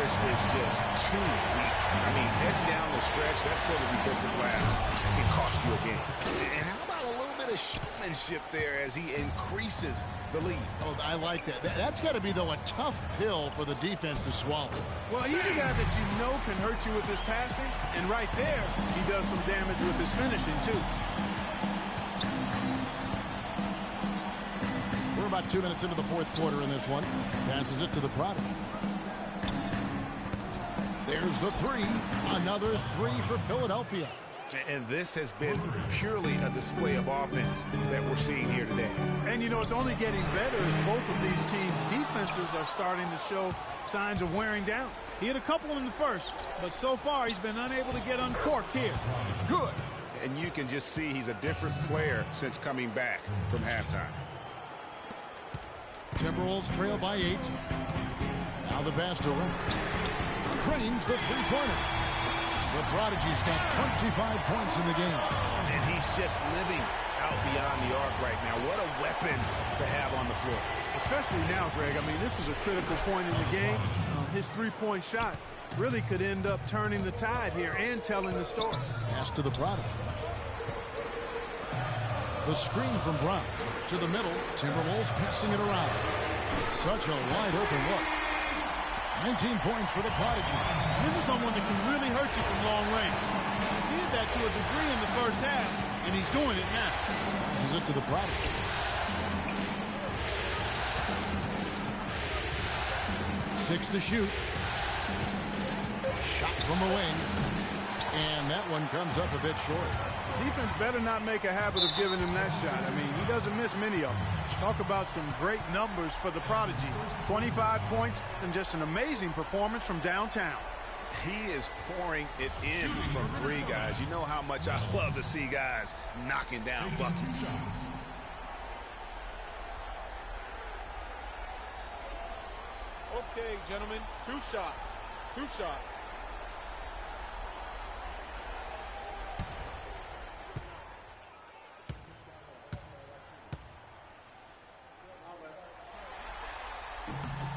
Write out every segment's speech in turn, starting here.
coverage is just too weak. I mean, heading down the stretch, that sort of defensive lapse can cost you a game. And how about a little bit of showmanship there as he increases the lead? Oh, I like that. That's got to be, though, a tough pill for the defense to swallow. Well, he's a guy that you know can hurt you with his passing, and right there, he does some damage with his finishing, too. We're about 2 minutes into the fourth quarter in this one. Passes it to the Prodigy. There's the three. Another three for Philadelphia. And this has been purely a display of offense that we're seeing here today. And, you know, it's only getting better as both of these teams' defenses are starting to show signs of wearing down. He had a couple in the first, but so far he's been unable to get uncorked here. Good. And you can just see he's a different player since coming back from halftime. Timberwolves trail by 8. Now the pass to Reynolds. Cranes the three-pointer. The Prodigy's got 25 points in the game. And he's just living out beyond the arc right now. What a weapon to have on the floor. Especially now, Greg. I mean, this is a critical point in the game. His three-point shot really could end up turning the tide here and telling the story. Pass to the Prodigy. The screen from Brown to the middle. Timberwolves passing it around. Such a wide-open look. 19 points for the Prodigy. This is someone that can really hurt you from long range. He did that to a degree in the first half, and he's doing it now. This is it to the Prodigy. Six to shoot. Shot from the wing. And that one comes up a bit short. Defense better not make a habit of giving him that shot. I mean, he doesn't miss many of them. Talk about some great numbers for the Prodigy. 25 points and just an amazing performance from downtown. He is pouring it in from three, guys. You know how much I love to see guys knocking down buckets. Okay, gentlemen, two shots. Two shots.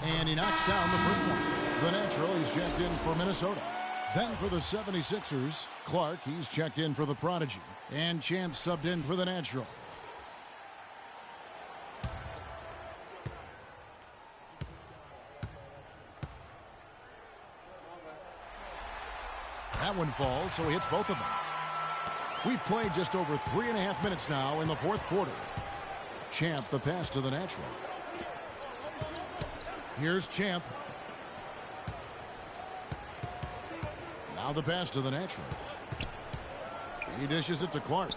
And he knocks down the first one. The natural, he's checked in for Minnesota. Then for the 76ers, Clark, he's checked in for the Prodigy. And Champ subbed in for the natural. That one falls, so he hits both of them. We've played just over 3.5 minutes now in the fourth quarter. Champ, the pass to the natural. Here's Champ. Now the pass to the natural. He dishes it to Clark.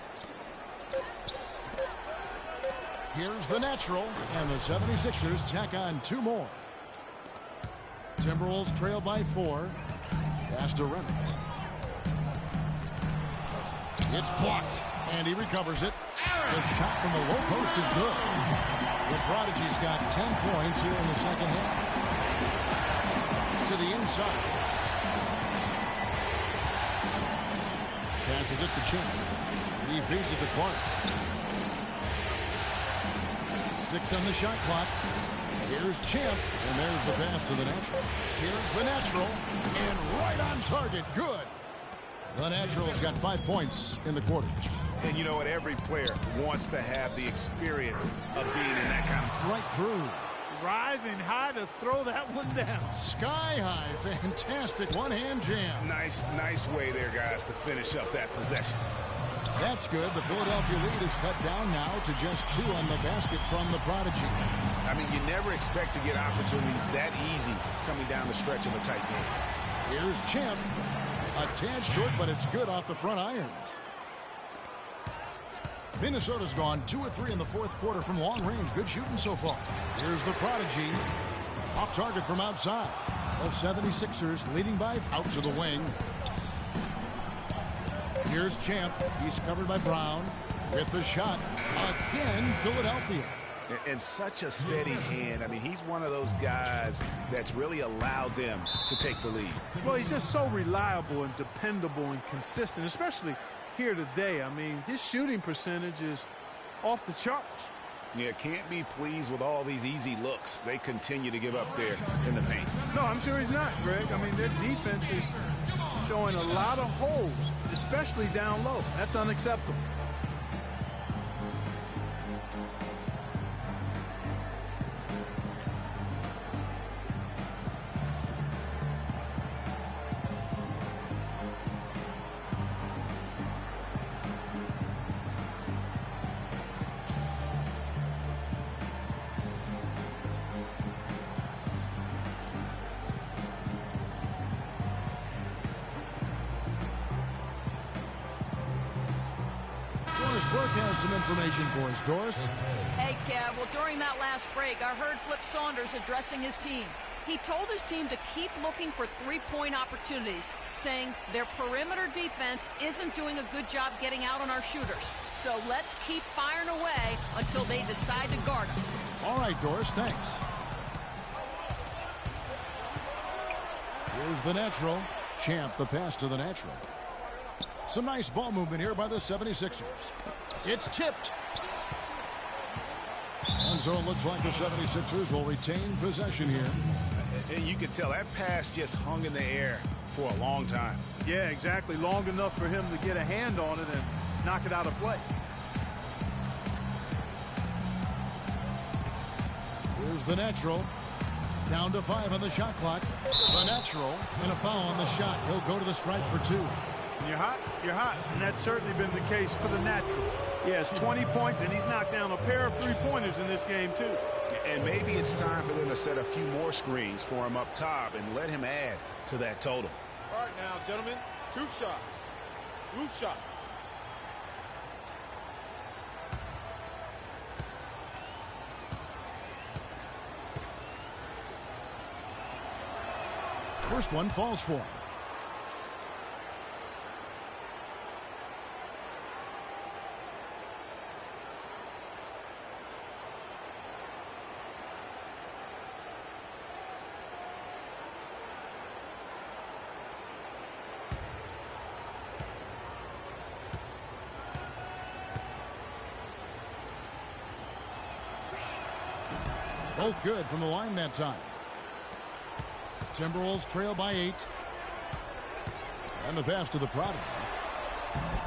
Here's the natural, and the 76ers tack on two more. Timberwolves trail by 4. Pass to Reynolds. It's blocked, and he recovers it. The shot from the low post is good. The Prodigy's got 10 points here in the second half. To the inside. Passes it to Champ. He feeds it to Clark. 6 on the shot clock. Here's Champ, and there's the pass to the natural. Here's the natural, and right on target. Good. The natural's got 5 points in the quarter. And you know what? Every player wants to have the experience of being in that kind of right through. Rising high to throw that one down. Sky high. Fantastic one-hand jam. Nice way there, guys, to finish up that possession. That's good. The Philadelphia lead is cut down now to just 2 on the basket from the Prodigy. I mean, you never expect to get opportunities that easy coming down the stretch of a tight game. Here's Champ. A tad short, but it's good off the front iron. Minnesota's gone 2 of 3 in the fourth quarter from long range. Good shooting so far. Here's the Prodigy. Off target from outside. The 76ers leading by out to the wing. Here's Champ. He's covered by Brown. With the shot. Again, Philadelphia. And such a steady hand. I mean, he's one of those guys that's really allowed them to take the lead. Well, he's just so reliable and dependable and consistent, especially here today. I mean, his shooting percentage is off the charts. Yeah, can't be pleased with all these easy looks they continue to give up there in the paint. No, I'm sure he's not, Greg. I mean, their defense is showing a lot of holes, especially down low. That's unacceptable. Broadcast some information for us, Doris. Hey, Kev. Well, during that last break, I heard Flip Saunders addressing his team. He told his team to keep looking for three-point opportunities, saying their perimeter defense isn't doing a good job getting out on our shooters. So let's keep firing away until they decide to guard us. All right, Doris, thanks. Here's the natural. Champ, the pass to the natural. Some nice ball movement here by the 76ers. It's tipped. And so it looks like the 76ers will retain possession here. And you can tell that pass just hung in the air for a long time. Yeah, exactly. Long enough for him to get a hand on it and knock it out of play. Here's the natural. Down to 5 on the shot clock. The natural and a foul on the shot. He'll go to the stripe for 2. You're hot, you're hot. And that's certainly been the case for the natural. He has 20 points, and he's knocked down a pair of three-pointers in this game, too. And maybe it's time for them to set a few more screens for him up top and let him add to that total. All right now, gentlemen, 2 shots. Loose shots. First one falls for him. Both good from the line that time. Timberwolves trail by 8. And the pass to the prodigy.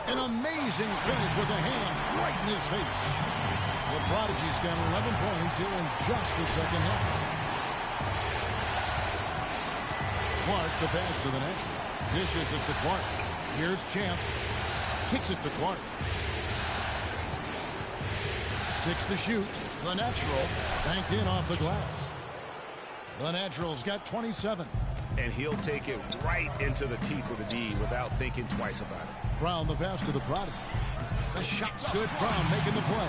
An amazing finish with a hand right in his face. The prodigy's got 11 points here in just the second half. Clark, the pass to the natural. Dishes it to Clark. Here's Champ. Kicks it to Clark. 6 to shoot. The natural banked in off the glass. The natural's got 27. And he'll take it right into the teeth of the D without thinking twice about it. Brown, the pass to the prodigy. The shot's good. Brown making the play.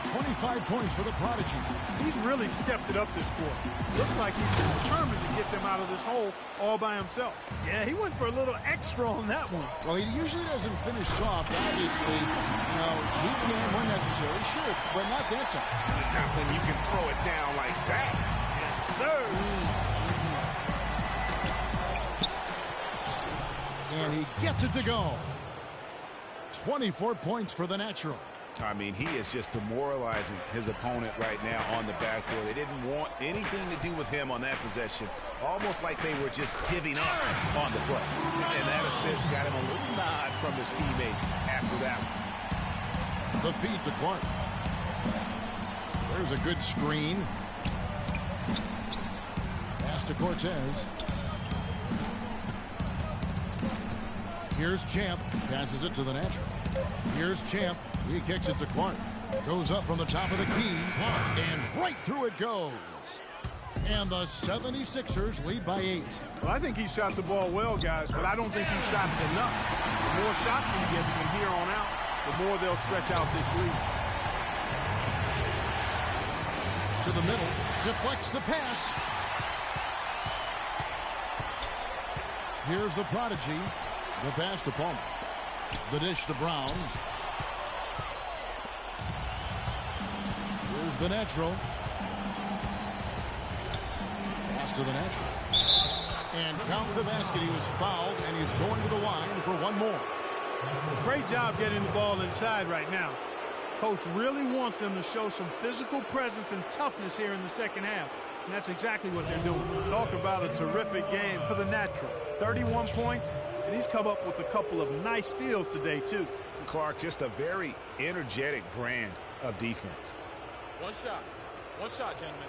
25 points for the prodigy. He's really stepped it up this quarter. Looks like he's determined to get them out of this hole all by himself. Yeah, he went for a little extra on that one. Well, he usually doesn't finish soft, obviously. You know, he can when necessary, sure, but not that side. Not when you can throw it down like that. Yes, sir. And he gets it to go. 24 points for the natural. I mean, he is just demoralizing his opponent right now on the backboard. They didn't want anything to do with him on that possession. Almost like they were just giving up on the play. And that assist got him a little nod from his teammate after that one. The feed to Clark. There's a good screen. Pass to Cortez. Here's Champ. Passes it to the natural. Here's Champ. He kicks it to Clark. Goes up from the top of the key. And right through it goes. And the 76ers lead by 8. Well, I think he shot the ball well, guys, but I don't think he shot it enough. The more shots he gets from here on out, the more they'll stretch out this lead. To the middle. Deflects the pass. Here's the prodigy. The pass to Palmer. The dish to Brown. Here's the natural. Pass to the natural. And count the basket. He was fouled, and he's going to the line for one more. Great job getting the ball inside right now. Coach really wants them to show some physical presence and toughness here in the second half. And that's exactly what they're doing. Talk about a terrific game for the natural. 31 points, and he's come up with a couple of nice steals today, too. Clark, just a very energetic brand of defense. One shot, gentlemen.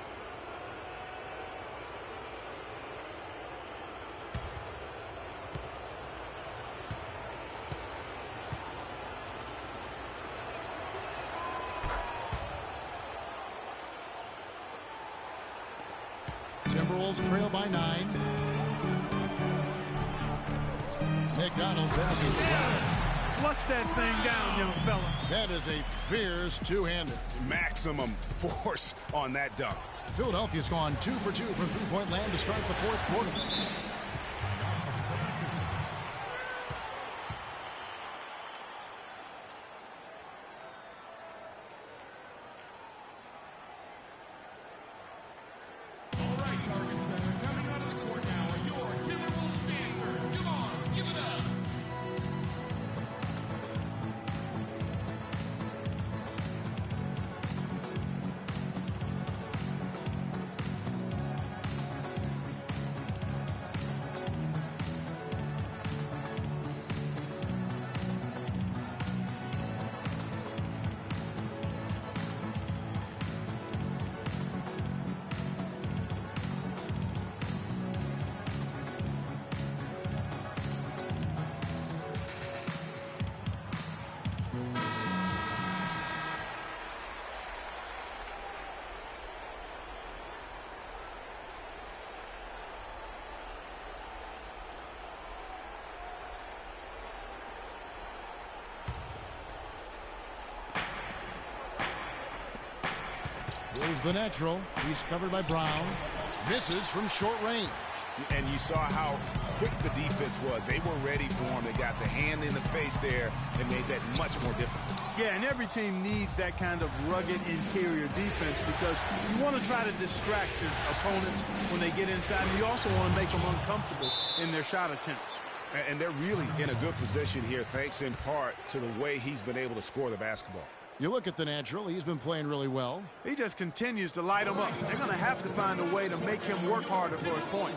Timberwolves trail by 9. McDonald passes the ball. Flush that thing down, young fella. That is a fierce two-hander. Maximum force on that dunk. Philadelphia's gone 2 for 2 from three-point land to start the fourth quarter. Here's the natural. He's covered by Brown. Misses from short range. And you saw how quick the defense was. They were ready for him. They got the hand in the face there and made that much more difficult. Yeah, and every team needs that kind of rugged interior defense because you want to try to distract your opponents when they get inside. And you also want to make them uncomfortable in their shot attempts. And they're really in a good position here, thanks in part to the way he's been able to score the basketball. You look at the natural. He's been playing really well. He just continues to light them up. They're going to have to find a way to make him work harder for his point.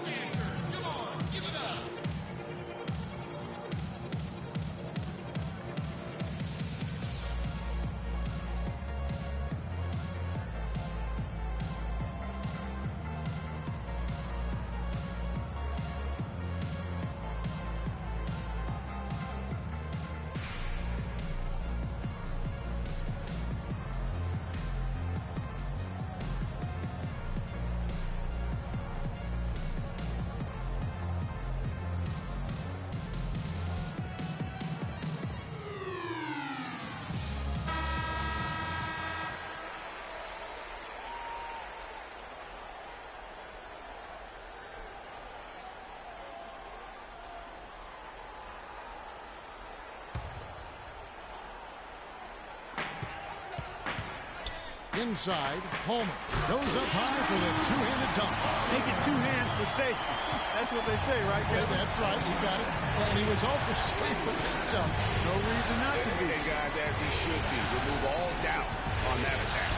Inside, Homer goes up high for the two-handed dunk. Make it two hands for safety. That's what they say, right, Kevin? Yeah, that's right. You got it. And he was also safe with that jump. No reason not to be. Hey, guys, as he should be. Remove all doubt on that attack.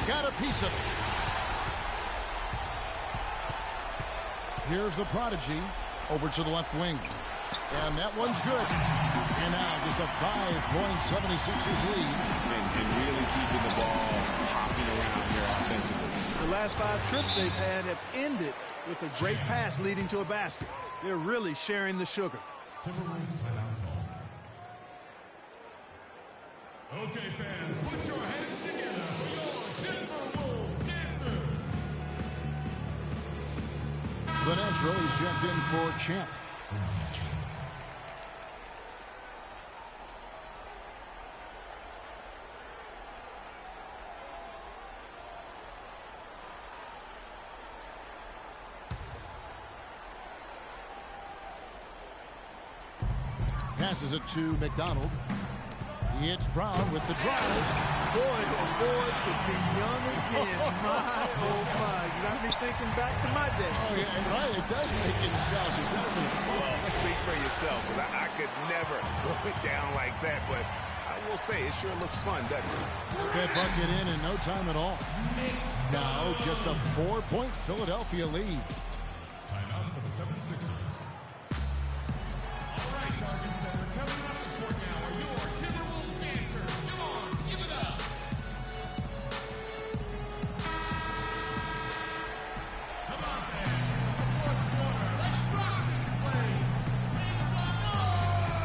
Got a piece of it. Here's the prodigy over to the left wing. And that one's good. And now just a 5-point 76ers lead. And really keeping the ball hopping around here offensively. The last 5 trips they've had have ended with a great pass leading to a basket. They're really sharing the sugar. Timberwolves timeout call. Okay, fans, put your hands together for your Timberwolves dancers. The natural is jumped in for Champ. Passes it to McDonald. It's Brown with the drive. Boy, oh boy, to be young again. My, oh my. You got me thinking back to my day. Oh, yeah, right. It does make you nostalgic, doesn't it? Well, speak for yourself, because I could never throw it down like that, but I will say, it sure looks fun, doesn't it? That bucket in no time at all. Now just a 4-point Philadelphia lead. Timeout for the 76ers. All right, Target Center, coming up the court now are your Timberwolves dancers. Come on, give it up. Come on, fans. It's the fourth quarter. Let's rock this place. Make some noise.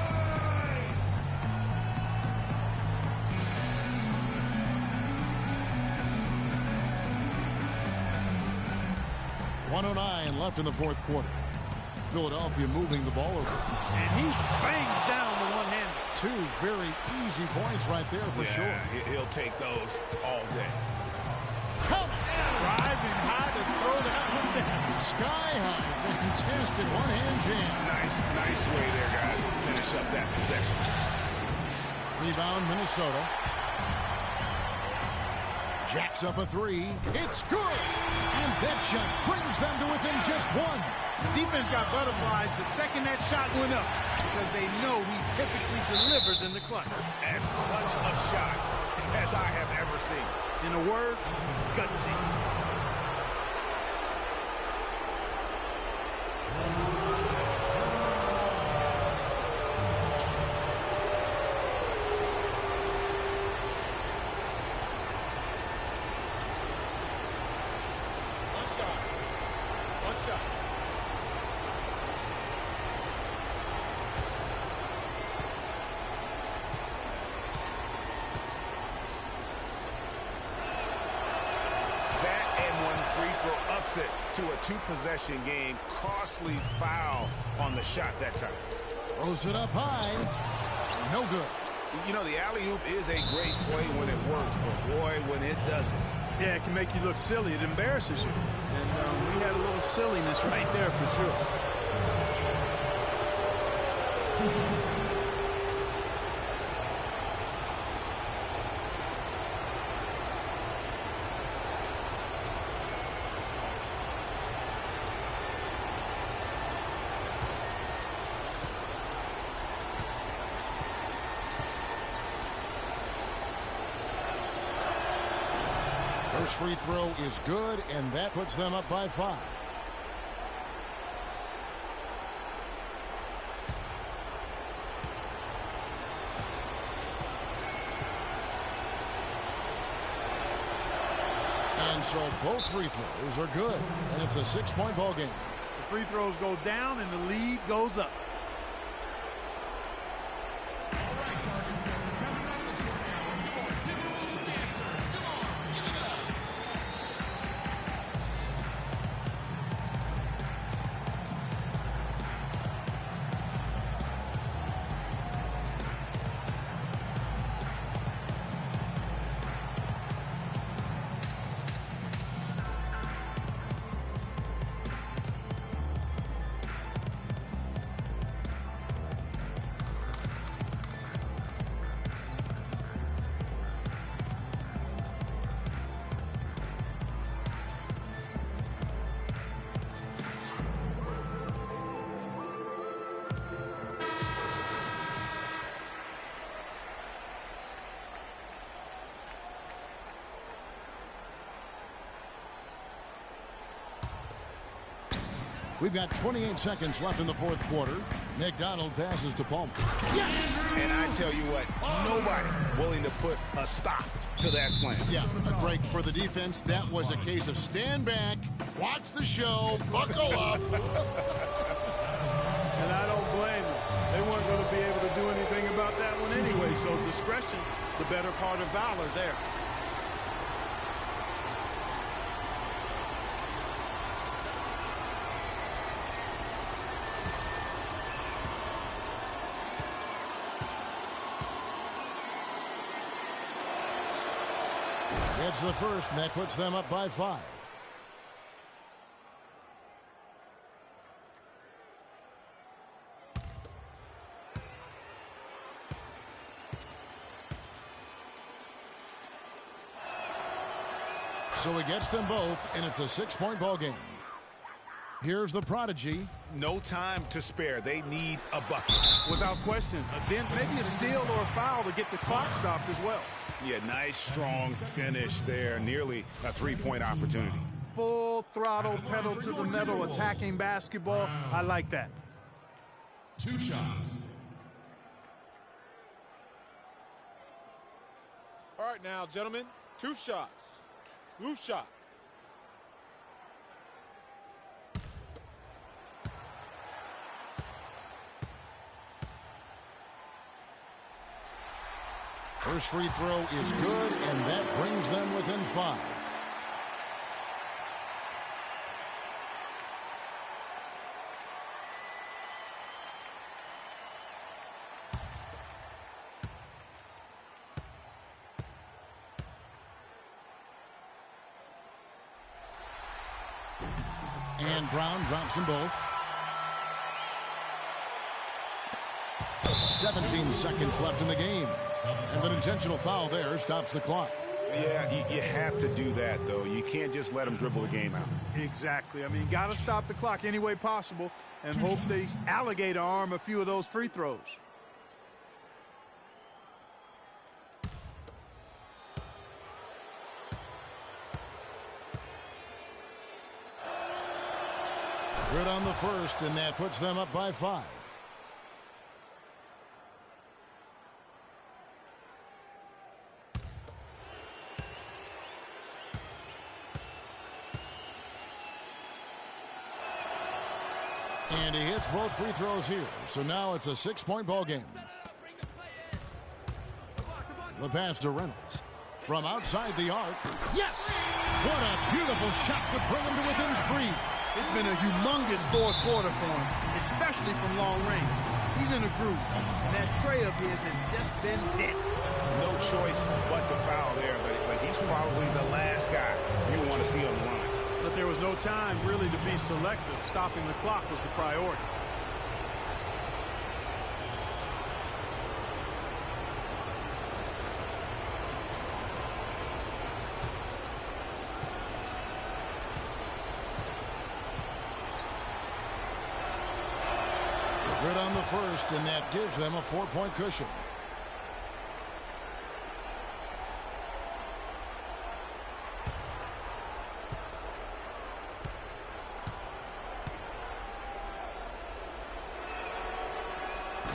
1:09 left in the fourth quarter. Philadelphia moving the ball over. And he bangs down the one-hander. Two very easy points right there for sure. He'll take those all day. Rising high to throw that one down. Sky high. Fantastic one-hand jam. Nice way there, guys, to finish up that possession. Rebound, Minnesota. Jacks up a three. It's good. And that shot brings them to within just one. The defense got butterflies the second that shot went up because they know he typically delivers in the clutch. As clutch a shot as I have ever seen. In a word, gutsy. One shot. That and one free throw upset to a two-possession game. Costly foul on the shot that time. Throws it up high. No good. You know, the alley-oop is a great play when it works, but boy, when it doesn't. Yeah, it can make you look silly. It embarrasses you. And we had a little silliness right there for sure. First free throw is good, and that puts them up by 5. And so both free throws are good, and it's a 6-point ball game. The free throws go down and the lead goes up. All right, Target Center, coming up the court now are your Timberwolves dancers. Come on, give it up. We've got 28 seconds left in the fourth quarter. McDonald passes to Palmer. Yes! And I tell you what, nobody willing to put a stop to that slam. Yeah, a break for the defense. That was a case of stand back, watch the show, buckle up. And I don't blame them. They weren't going to be able to do anything about that one anyway, so discretion, the better part of valor there. It's the first, and that puts them up by 5. So he gets them both, and it's a 6-point ball game. Here's the prodigy, No time to spare. They need a bucket. Without question. Then maybe a steal or a foul to get the clock stopped as well. Yeah, nice, strong finish there. Nearly a three-point opportunity. Full throttle, pedal to the metal, attacking basketball. I like that. 2 shots. All right now, gentlemen, 2 shots. 2 shots. First free throw is good, and that brings them within 5. And Brown drops them both. 17 seconds left in the game. And an intentional foul there stops the clock. Yeah, you have to do that, though. You can't just let them dribble the game out. Exactly. I mean, got to stop the clock any way possible and hope they alligator arm a few of those free throws. Good on the first, and that puts them up by 5. And he hits both free throws here. So now it's a 6-point ball game. The pass to Reynolds. From outside the arc. Yes! What a beautiful shot to bring him to within 3. It's been a humongous fourth quarter for him, especially from long range. He's in a groove, and that tray of his has just been dead. No choice but to foul there, but he's probably the last guy you want to see on the line. But there was no time really to be selective. Stopping the clock was the priority. Good on the first, and that gives them a 4-point cushion.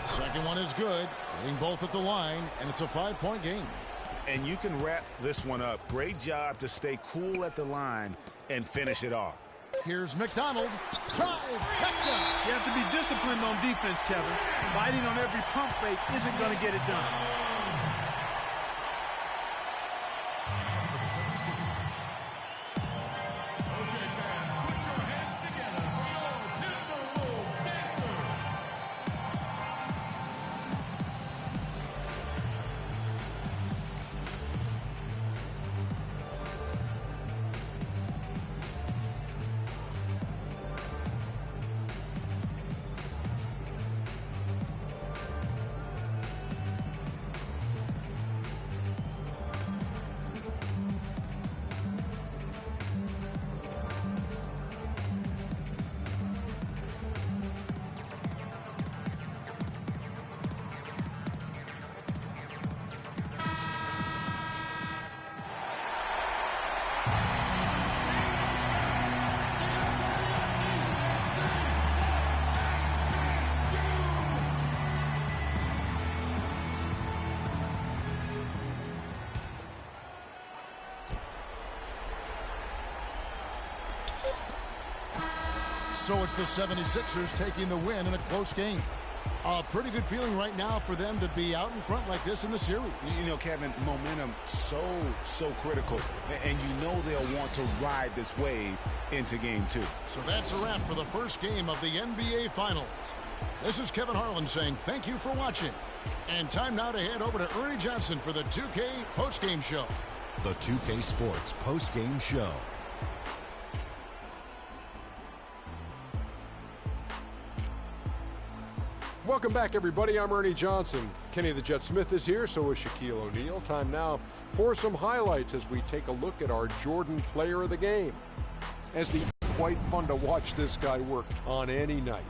Second one is good, hitting both at the line, and it's a 5-point game. And you can wrap this one up. Great job to stay cool at the line and finish it off. Here's McDonald. Trifecta! You have to be disciplined on defense, Kevin. Biting on every pump fake isn't going to get it done. Okay, fans, put your hands together for your Timberwolves dancers. So it's the 76ers taking the win in a close game. A pretty good feeling right now for them to be out in front like this in the series. You know, Kevin, momentum so critical. And you know they'll want to ride this wave into game 2. So that's a wrap for the first game of the NBA Finals. This is Kevin Harlan saying thank you for watching. And time now to head over to Ernie Johnson for the 2K postgame show. The 2K Sports postgame show. Welcome back, everybody. I'm Ernie Johnson. Kenny the Jet Smith is here, so is Shaquille O'Neal. Time now for some highlights as we take a look at our Jordan Player of the Game. As the quite fun to watch this guy work on any night.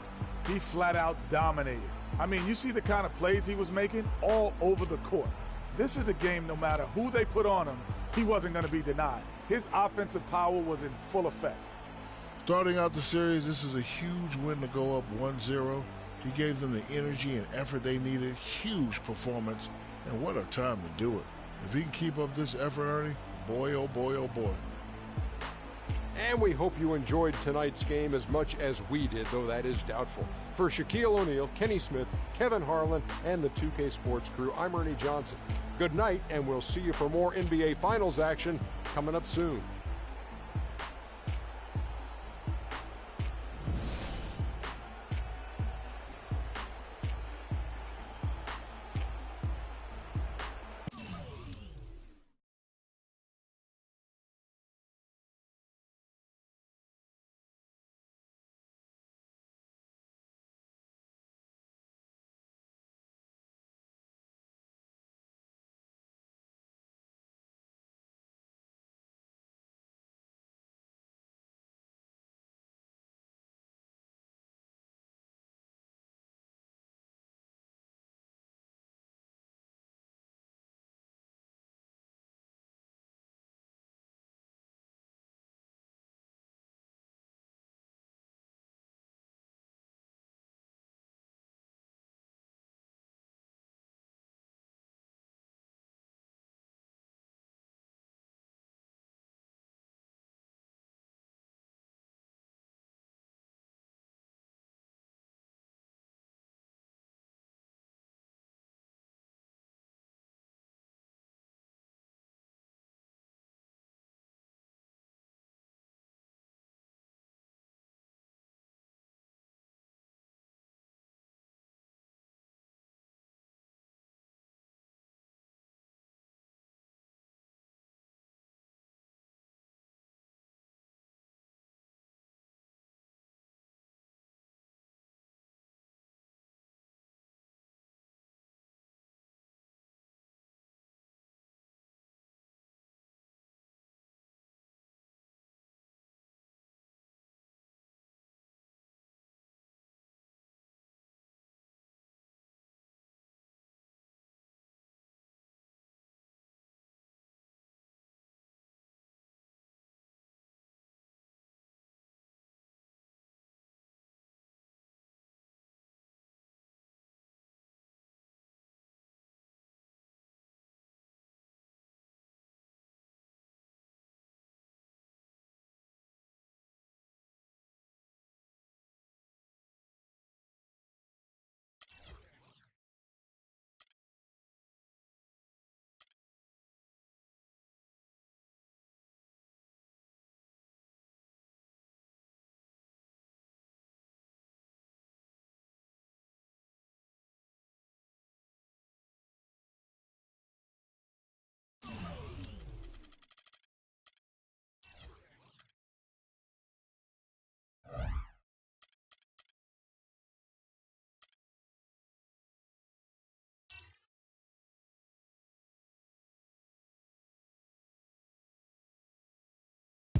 He flat out dominated. I mean, you see the kind of plays he was making all over the court. This is the game, no matter who they put on him, he wasn't going to be denied. His offensive power was in full effect. Starting out the series, this is a huge win to go up 1-0. He gave them the energy and effort they needed. Huge performance, and what a time to do it. If he can keep up this effort, Ernie, boy, oh boy, oh boy. And we hope you enjoyed tonight's game as much as we did, though that is doubtful. For Shaquille O'Neal, Kenny Smith, Kevin Harlan, and the 2K Sports crew, I'm Ernie Johnson. Good night, and we'll see you for more NBA Finals action coming up soon.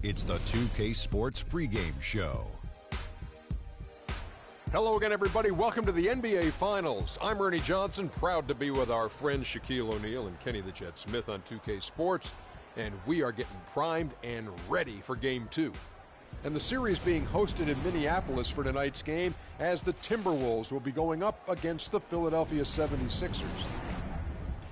It's the 2K Sports pregame show. Hello again, everybody. Welcome to the NBA Finals. I'm Ernie Johnson, proud to be with our friends Shaquille O'Neal and Kenny the Jet Smith on 2K Sports, and we are getting primed and ready for Game 2. And the series being hosted in Minneapolis for tonight's game, as the Timberwolves will be going up against the Philadelphia 76ers.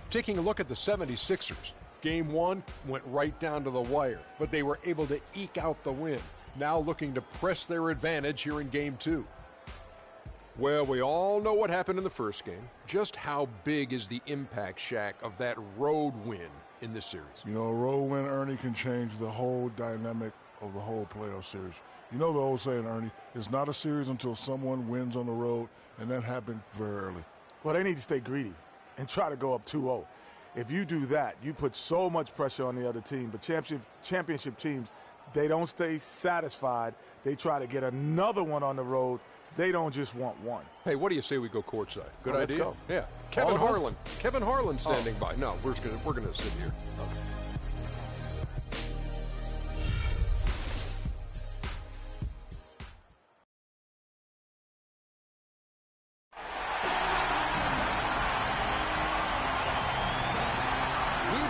Taking a look at the 76ers, Game 1 went right down to the wire, but they were able to eke out the win, now looking to press their advantage here in Game 2. Well, we all know what happened in the first game. Just how big is the impact, Shaq, of that road win in this series? You know, a road win, Ernie, can change the whole dynamic of the whole playoff series. You know the old saying, Ernie, it's not a series until someone wins on the road, and that happened very early. Well, they need to stay greedy and try to go up 2-0. If you do that, you put so much pressure on the other team. But championship teams, they don't stay satisfied. They try to get another one on the road. They don't just want one. Hey, what do you say we go courtside? Good idea? Let's go. Yeah. Kevin Harlan. Kevin Harlan standing by. No, we're gonna sit here. Okay.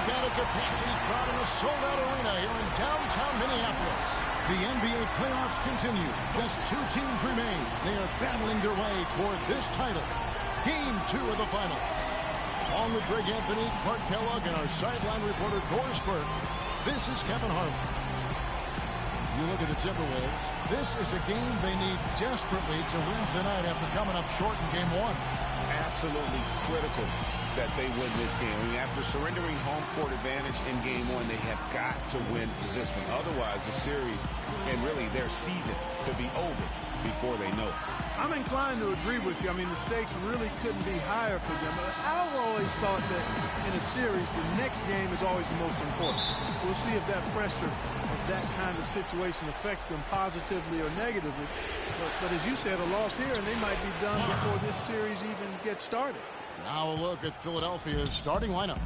at a capacity crowd in a sold-out arena here in downtown Minneapolis. The NBA playoffs continue. Just 2 teams remain. They are battling their way toward this title. Game 2 of the finals. Along with Greg Anthony, Clark Kellogg, and our sideline reporter, Doris Burke, this is Kevin Harlan. You look at the Timberwolves. This is a game they need desperately to win tonight after coming up short in Game 1. Absolutely critical that they win this game. I mean, after surrendering home court advantage in Game 1, they have got to win this one. Otherwise, the series and really their season could be over before they know it. I'm inclined to agree with you. I mean, the stakes really couldn't be higher for them. I've always thought that in a series, the next game is always the most important. We'll see if that pressure of that kind of situation affects them positively or negatively. But as you said, a loss here, and they might be done before this series even gets started. Now a look at Philadelphia's starting lineup.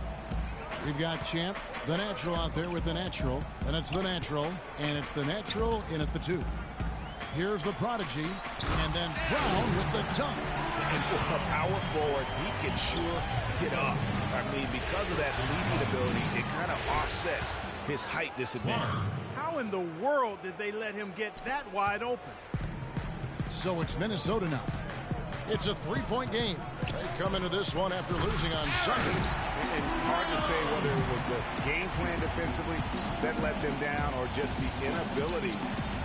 We've got Champ, the natural out there with the natural, and it's the natural, and it's the natural in at the 2. Here's the prodigy, and then Brown with the dunk. And for a power forward, he can sure get up. I mean, because of that leaping ability, it kind of offsets his height disadvantage. How in the world did they let him get that wide open? So it's Minnesota now. It's a 3-point game. They come into this one after losing on Sunday. And hard to say whether it was the game plan defensively that let them down or just the inability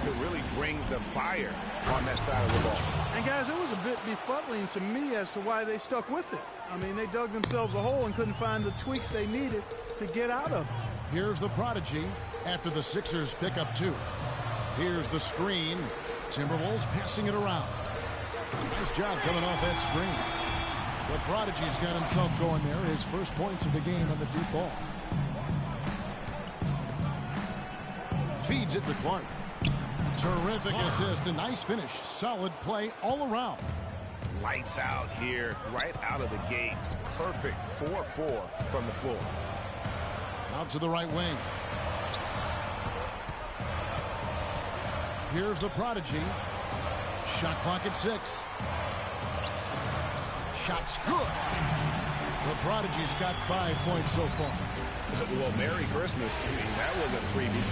to really bring the fire on that side of the ball. And guys, it was a bit befuddling to me as to why they stuck with it. I mean, they dug themselves a hole and couldn't find the tweaks they needed to get out of it. Here's the prodigy after the Sixers pick up 2. Here's the screen. Timberwolves passing it around. Nice job coming off that screen. The prodigy's got himself going there. His first points of the game on the deep ball. Feeds it to Clark. Terrific assist, a nice finish. Solid play all around. Lights out here, right out of the gate. Perfect 4-4 from the floor. Out to the right wing. Here's the prodigy. Shot clock at 6. Shot's good. The prodigy's got 5 points so far. Well, Merry Christmas. I mean, that was a freebie.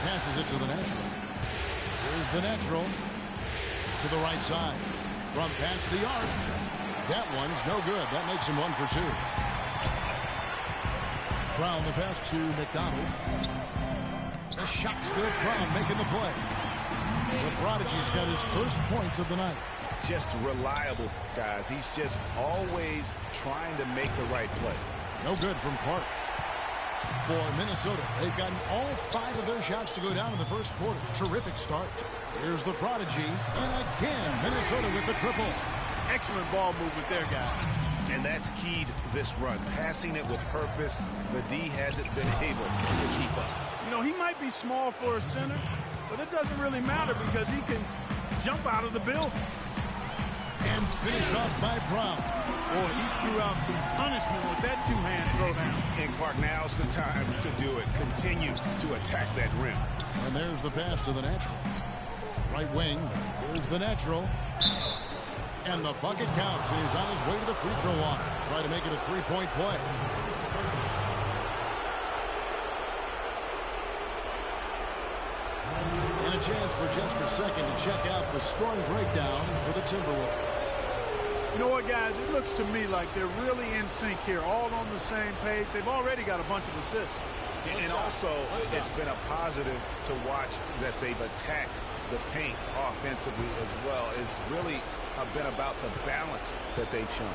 Passes it to the natural. Here's the natural to the right side. From past the arc. That one's no good. That makes him 1 for 2. Brown the pass to McDonald. The shot's good. Brown making the play. The prodigy's got his first points of the night. Just reliable, guys. He's just always trying to make the right play. No good from Clark. For Minnesota, they've gotten all 5 of their shots to go down in the first quarter. Terrific start. Here's the prodigy. And again, Minnesota with the triple. Excellent ball movement there, guys. And that's keyed this run. Passing it with purpose. The D hasn't been able to keep up. You know, he might be small for a center, but it doesn't really matter because he can jump out of the building. And finished off by Brown. Boy, he threw out some punishment with that 2-hand throwdown. And Clark, now's the time to do it. Continue to attack that rim. And there's the pass to the natural. Right wing. Here's the natural. And the bucket counts. And he's on his way to the free throw line. Try to make it a 3-point play. And a chance for just a second to check out the scoring breakdown for the Timberwolves. You know what, guys? It looks to me like they're really in sync here, all on the same page. They've already got a bunch of assists. And also, it's been a positive to watch that they've attacked the paint offensively as well. It's really been about the balance that they've shown.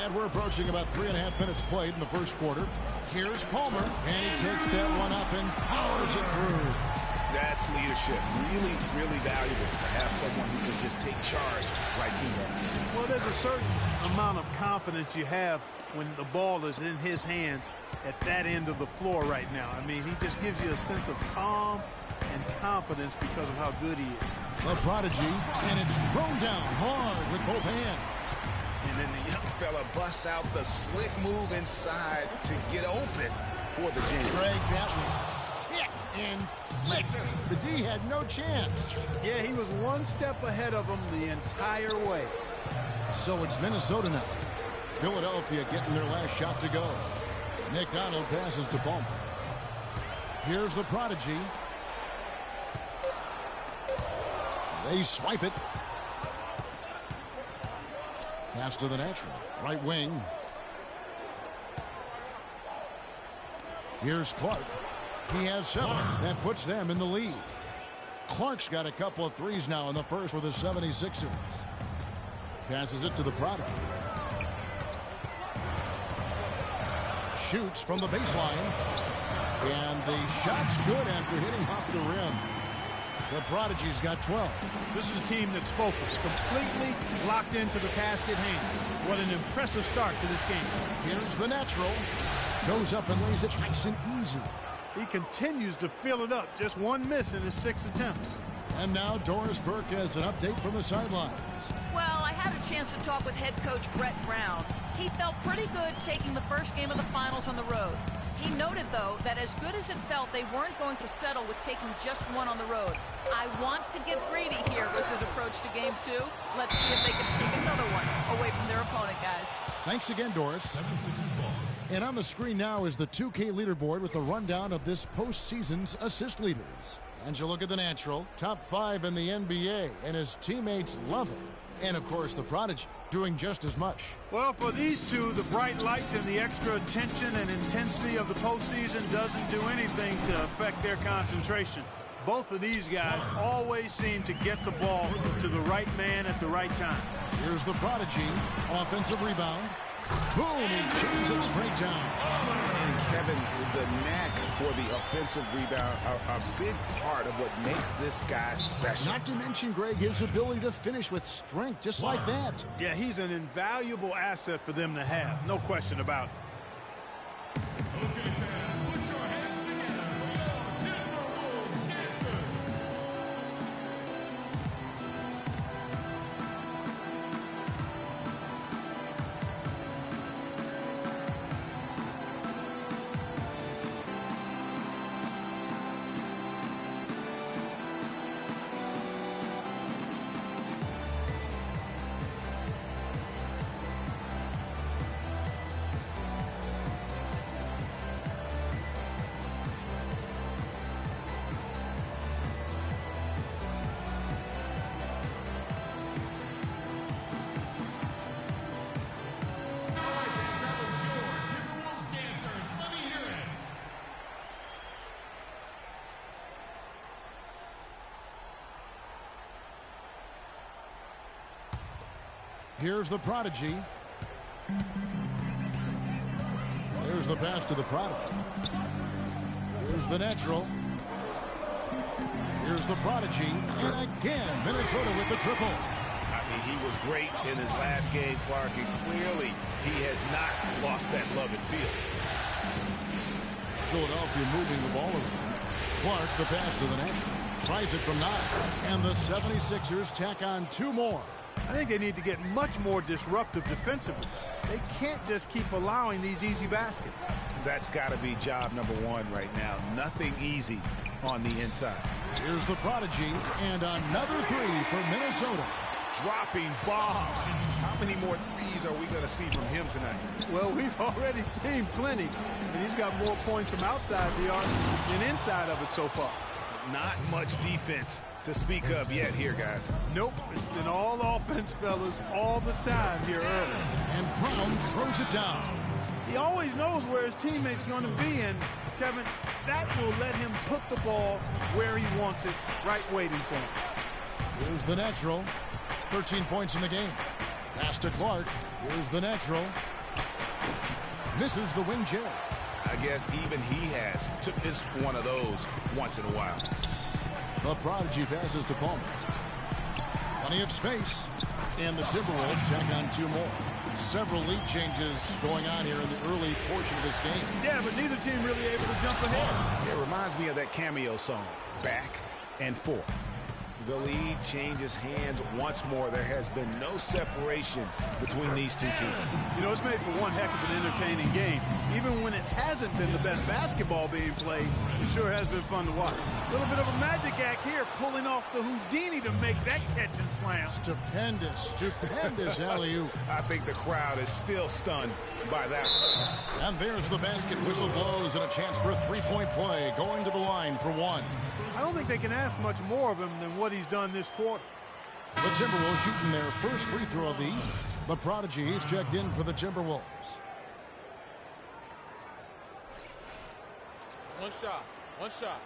And we're approaching about 3.5 minutes played in the first quarter. Here's Palmer, and he takes that one up and powers it through. That's leadership. Really, really valuable to have someone who can just take charge like he has. Well, there's a certain amount of confidence you have when the ball is in his hands at that end of the floor right now. I mean, he just gives you a sense of calm and confidence because of how good he is. The prodigy, and it's thrown down hard with both hands. And then the young fella busts out the slick move inside to get open for the jam. Greg, that was sick and slicks. The D had no chance. Yeah, he was one step ahead of him the entire way. So it's Minnesota now. Philadelphia getting their last shot to go. McDonald passes to Bump. Here's the prodigy. They swipe it. Pass to the natural. Right wing. Here's Clark. He has 7. That puts them in the lead. Clark's got a couple of threes now in the first for the 76ers. Passes it to the prodigy. Shoots from the baseline. And the shot's good after hitting off the rim. The prodigy's got 12. This is a team that's focused, completely locked into the task at hand. What an impressive start to this game. Here's the natural. Goes up and lays it nice and easy. He continues to fill it up. Just one miss in his 6 attempts. And now Doris Burke has an update from the sidelines. Well, I had a chance to talk with head coach Brett Brown. He felt pretty good taking the first game of the finals on the road. He noted, though, that as good as it felt, they weren't going to settle with taking just one on the road. I want to get greedy here was his approach to game 2. Let's see if they can take another one away from their opponent, guys. Thanks again, Doris. And on the screen now is the 2K leaderboard with a rundown of this postseason's assist leaders. And you look at the natural, top 5 in the NBA, and his teammates love it. And, of course, the prodigy doing just as much. Well, for these two, the bright lights and the extra attention and intensity of the postseason doesn't do anything to affect their concentration. Both of these guys always seem to get the ball to the right man at the right time. Here's the prodigy. Offensive rebound. Boom! He shoots it straight down. And Kevin, the knack for the offensive rebound are a big part of what makes this guy special. Not to mention, Greg, his ability to finish with strength, just like that. Yeah, he's an invaluable asset for them to have. No question about it. Okay, fans, put your hands together for your Timberwolves dancers. Here's the prodigy. There's the pass to the prodigy. Here's the natural. Here's the prodigy. And again, Minnesota with the triple. I mean, he was great in his last game, Clark, and clearly he has not lost that love and feel. Philadelphia moving the ball around. Clark, the pass to the natural. Tries it from 9. And the 76ers tack on 2 more. I think they need to get much more disruptive defensively. They can't just keep allowing these easy baskets. That's got to be job number 1 right now. Nothing easy on the inside. Here's the prodigy, and another 3 for Minnesota. Dropping bombs. How many more threes are we going to see from him tonight? Well, we've already seen plenty, and he's got more points from outside the arc than inside of it so far. Not much defense to speak of yet here, guys. Nope, it's been all offense, fellas, all the time here early. And Brown throws it down. He always knows where his teammate's going to be, and, Kevin, that will let him put the ball where he wants it, right waiting for him. Here's the natural. 13 points in the game. Pass to Clark. Here's the natural. Misses the wing J. I guess even he has to miss one of those once in a while. The prodigy passes to Palmer. Plenty of space. And the Timberwolves tack on 2 more. Several lead changes going on here in the early portion of this game. Yeah, but neither team really able to jump ahead. It reminds me of that cameo song, Back and Forth. The lead changes hands once more. There has been no separation between these two teams. You know, it's made for one heck of an entertaining game. Even when it hasn't been the best basketball being played, it sure has been fun to watch. A little bit of a magic act here, pulling off the Houdini to make that catch and slam. Stupendous alley-oop. I think the crowd is still stunned by that. And there's the basket. Whistle blows and a chance for a three-point play. Going to the line for one. I don't think they can ask much more of him than what he's done this quarter. The Timberwolves shooting their first free throw of the evening. The Prodigy is checked in for the Timberwolves. One shot. One shot.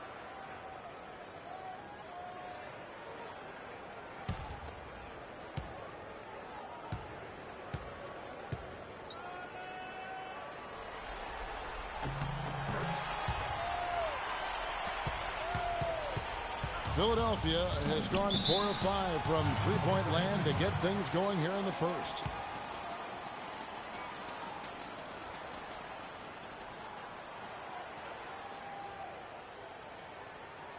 Philadelphia has gone 4 of 5 from three-point land to get things going here in the first.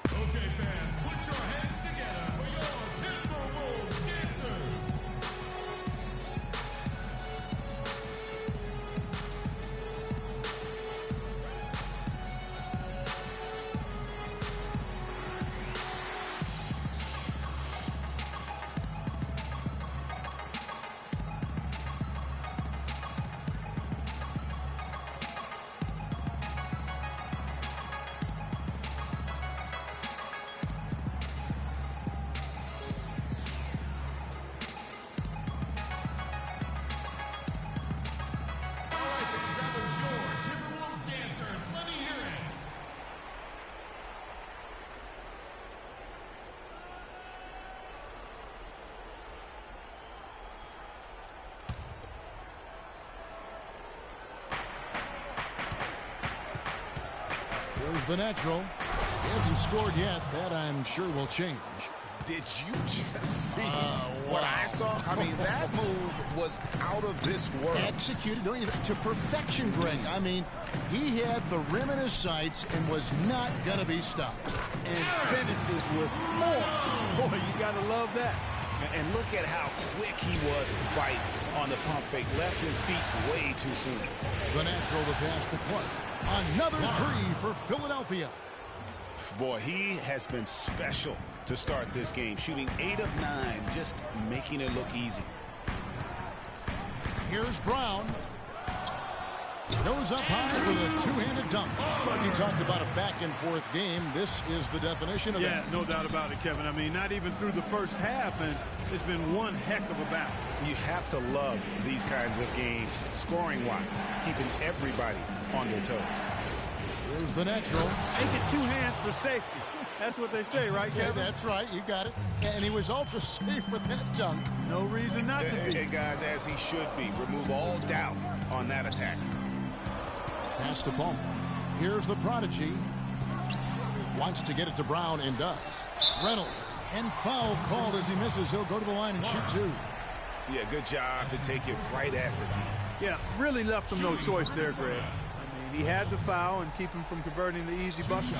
Okay, fans, put your hands together for your Timberwolves dancers. Here's the natural. He hasn't scored yet. That, I'm sure, will change. Did you just see what I saw? I mean, that move was out of this world. Executed to perfection, Greg. I mean, he had the rim in his sights and was not going to be stopped. And finishes with more. Boy, you got to love that. And look at how quick he was to bite on the pump fake. Left his feet way too soon. The natural to pass to Clark. Another three for Philadelphia. Boy, he has been special to start this game. Shooting 8 of 9, just making it look easy. Here's Brown. Goes up high for the two-handed dunk. But you talked about a back-and-forth game. This is the definition of that. Yeah, no doubt about it, Kevin. I mean, not even through the first half, and it's been one heck of a battle. You have to love these kinds of games, scoring-wise, keeping everybody on their toes. Here's the natural. Make it 2 hands for safety. That's what they say, right, Kevin? Yeah, that's right. You got it. And he was ultra safe with that dunk. No reason not to be. And guys, as he should be, remove all doubt on that attack. Pass to Palmer. Here's the Prodigy. Wants to get it to Brown and does. Reynolds. And foul called as he misses. He'll go to the line and shoot 2. Yeah, good job to take it right at the D. Yeah, really left him no choice there, Greg. I mean, he had to foul and keep him from converting the easy bucket.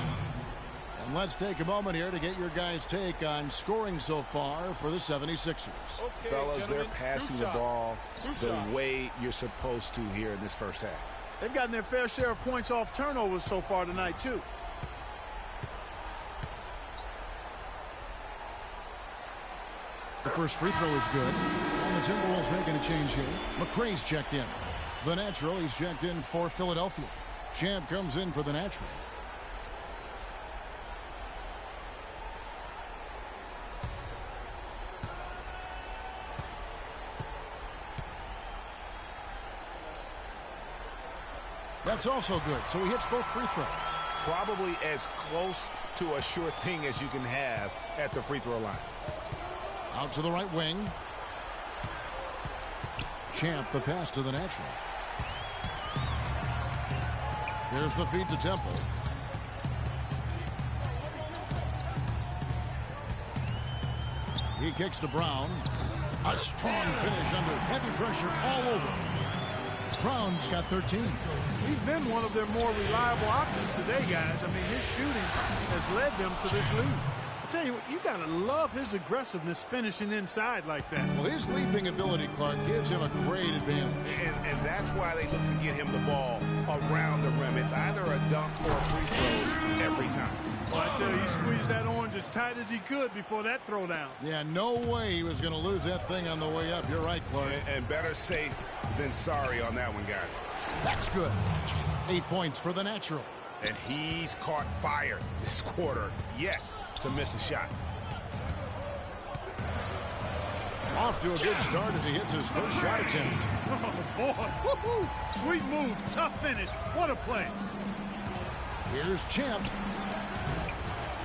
And let's take a moment here to get your guys' take on scoring so far for the 76ers. Okay, Fellas, they're gentlemen, passing the ball the way you're supposed to here in this first half. They've gotten their fair share of points off turnovers so far tonight, too. The first free throw is good. And the Timberwolves making a change here. McRae's checked in. The natural, he's checked in for Philadelphia. Champ comes in for the natural. That's also good. So he hits both free throws. Probably as close to a sure thing as you can have at the free throw line. Out to the right wing. Champ, the pass to the natural. There's the feed to Temple. He kicks to Brown. A strong finish under heavy pressure all over. Brown's got 13. He's been one of their more reliable options today, guys. I mean, his shooting has led them to this lead. I tell you what, you got to love his aggressiveness finishing inside like that. Well, his leaping ability, Clark, gives him a great advantage. And that's why they look to get him the ball around the rim. It's either a dunk or free throws every time. Well, I tell you, he squeezed that orange as tight as he could before that throwdown. Yeah, no way he was going to lose that thing on the way up. You're right, Clark. And better safe than sorry on that one, guys. That's good. 8 points for the natural. And he's caught fire this quarter yet to miss a shot. Off to a good start as he hits his first shot attempt. Oh, boy. Woo-hoo. Sweet move. Tough finish. What a play. Here's Champ.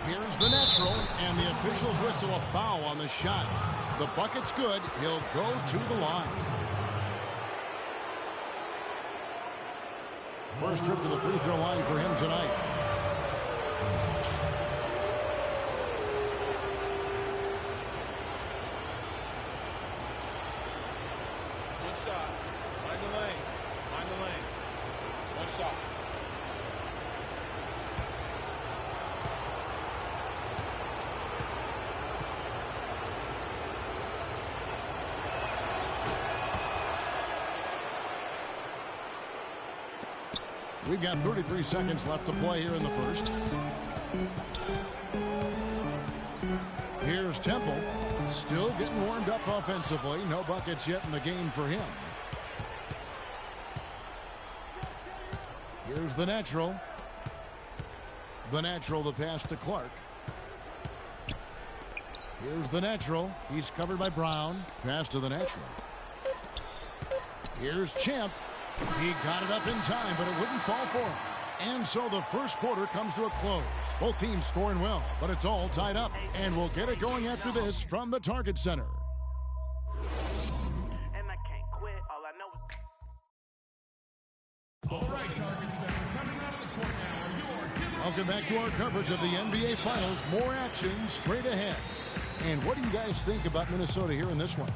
Here's the natural. And the officials whistle a foul on the shot. The bucket's good. He'll go to the line. First trip to the free throw line for him tonight. One shot. Find the lane. Find the lane. One shot. We've got 33 seconds left to play here in the first. Here's Temple. Still getting warmed up offensively. No buckets yet in the game for him. Here's the natural. The natural, the pass to Clark. Here's the natural. He's covered by Brown. Pass to the natural. Here's Champ. He got it up in time, but it wouldn't fall for him. And so the first quarter comes to a close. Both teams scoring well, but it's all tied up. And we'll get it going after this from the Target Center. All right, Target Center, coming out of the court now are your Welcome back to our coverage of the NBA Finals. More action straight ahead. And what do you guys think about Minnesota here in this one?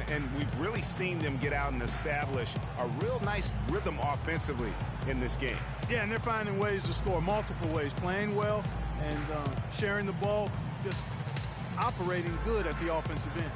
And we've really seen them get out and establish a real nice rhythm offensively in this game. Yeah, and they're finding ways to score multiple ways, playing well and sharing the ball, just operating good at the offensive end.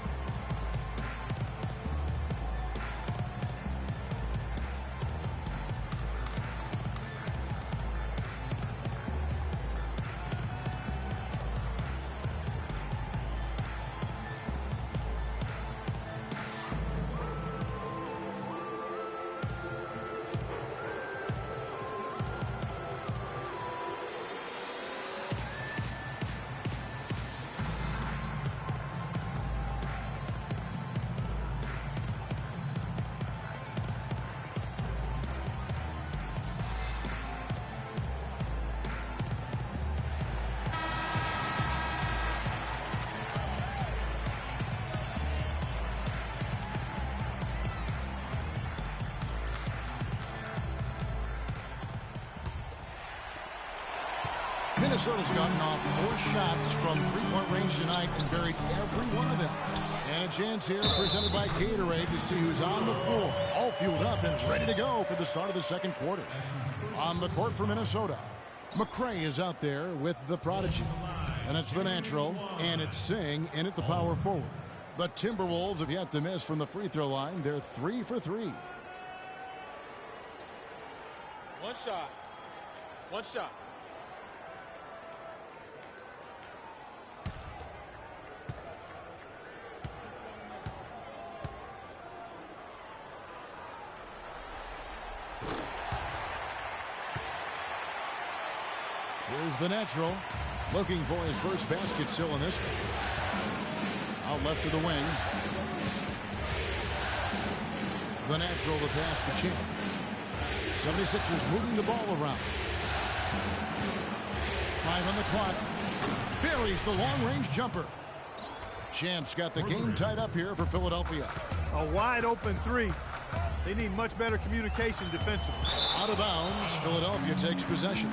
Minnesota's gotten off 4 shots from three-point range tonight and buried every one of them. And a chance here presented by Gatorade to see who's on the floor. All fueled up and ready to go for the start of the second quarter. On the court for Minnesota, McCray is out there with the prodigy. And it's the natural, and it's Singh in at the power forward. The Timberwolves have yet to miss from the free throw line. They're 3 for 3. One shot. One shot. Here's the natural, looking for his first basket still in this one. Out left to the wing. The natural, the pass to Champ. 76ers moving the ball around. 5 on the clock. Buries the long-range jumper. Champ's got the game tied up here for Philadelphia. A wide open 3. They need much better communication defensively. Out of bounds, Philadelphia takes possession.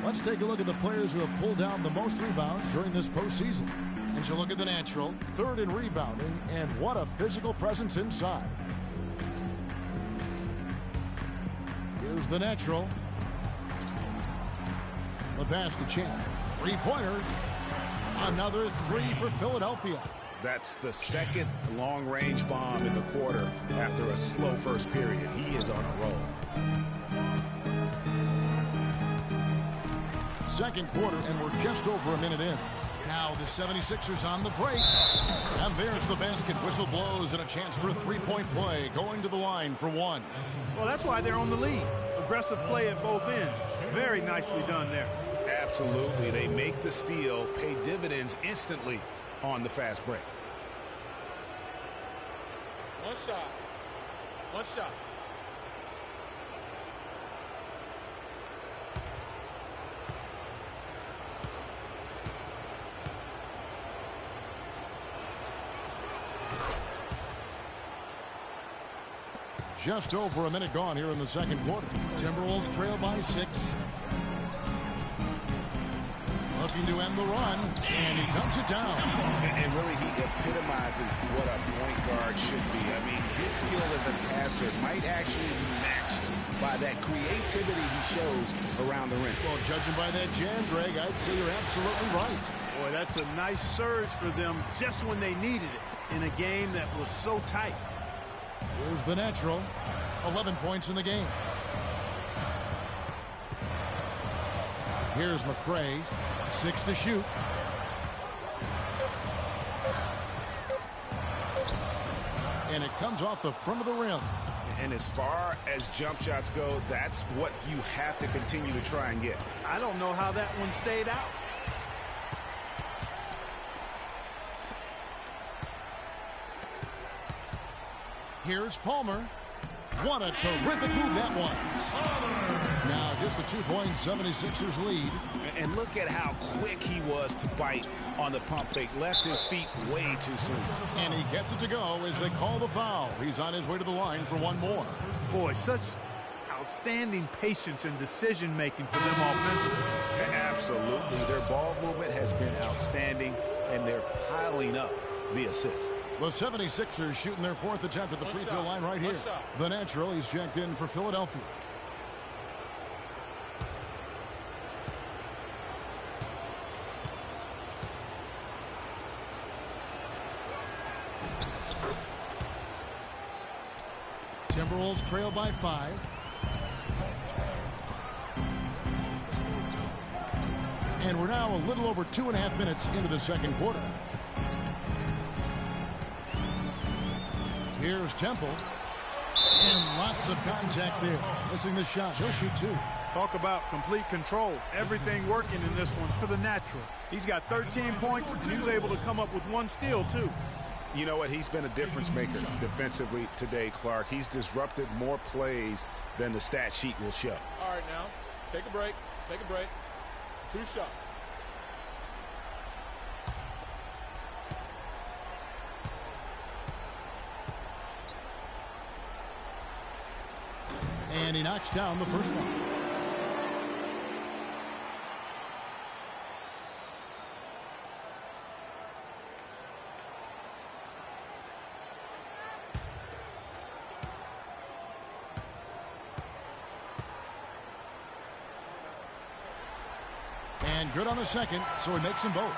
Let's take a look at the players who have pulled down the most rebounds during this postseason. And you look at the natural, 3rd in rebounding, and what a physical presence inside. Here's the natural. The pass to Champ. Three-pointer. Another three for Philadelphia. That's the second long-range bomb in the quarter after a slow first period. He is on a roll. Second quarter, and we're just over a minute in. Now the 76ers on the break. And there's the basket. Whistle blows and a chance for a three-point play. Going to the line for one. Well, that's why they're on the lead. Aggressive play at both ends. Very nicely done there. Absolutely. They make the steal, pay dividends instantly on the fast break. One shot. One shot. Just over a minute gone here in the second quarter. Timberwolves trail by 6. Looking to end the run, and he dumps it down. And really, he epitomizes what a point guard should be. I mean, his skill as a passer might actually be matched by that creativity he shows around the rim. Well, judging by that jam, Greg, I'd say you're absolutely right. Boy, that's a nice surge for them just when they needed it in a game that was so tight. Here's the natural. 11 points in the game. Here's McCray. 6 to shoot. And it comes off the front of the rim. And as far as jump shots go, that's what you have to continue to try and get. I don't know how that one stayed out. Here's Palmer. What a terrific move that was. Now just a 2-point 76ers lead. And look at how quick he was to bite on the pump fake. Left his feet way too soon. And he gets it to go as they call the foul. He's on his way to the line for one more. Boy, such outstanding patience and decision-making for them offensively. Absolutely. Their ball movement has been outstanding, and they're piling up the assists. The 76ers shooting their 4th attempt at the free throw line right here. The natural, he's checked in for Philadelphia. Timberwolves trail by 5. And we're now a little over 2.5 minutes into the second quarter. Here's Temple. And lots of contact there. Missing the shot. He'll shoot 2. Talk about complete control. Everything working in this one for the natural. He's got 13 points, and he was able to come up with 1 steal, too. You know what? He's been a difference maker defensively today, Clark. He's disrupted more plays than the stat sheet will show. All right, now, take a break. Take a break. 2 shots. And he knocks down the first one. And good on the second, so he makes them both.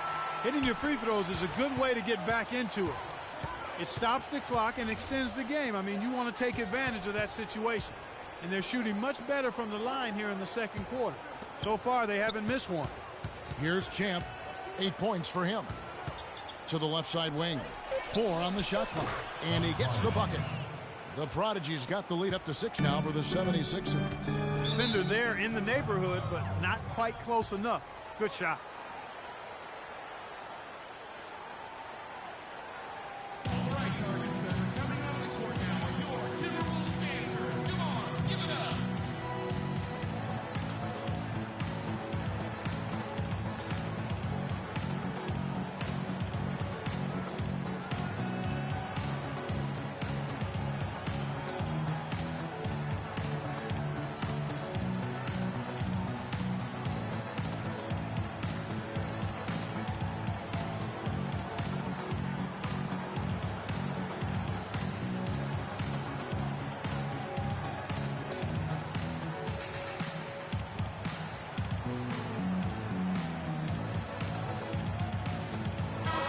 Hitting your free throws is a good way to get back into it. It stops the clock and extends the game. I mean, you want to take advantage of that situation. And they're shooting much better from the line here in the second quarter. So far, they haven't missed one. Here's Champ. 8 points for him. To the left side wing. 4 on the shot clock. And he gets the bucket. The Prodigy's got the lead up to 6 now for the 76ers. Defender there in the neighborhood, but not quite close enough. Good shot.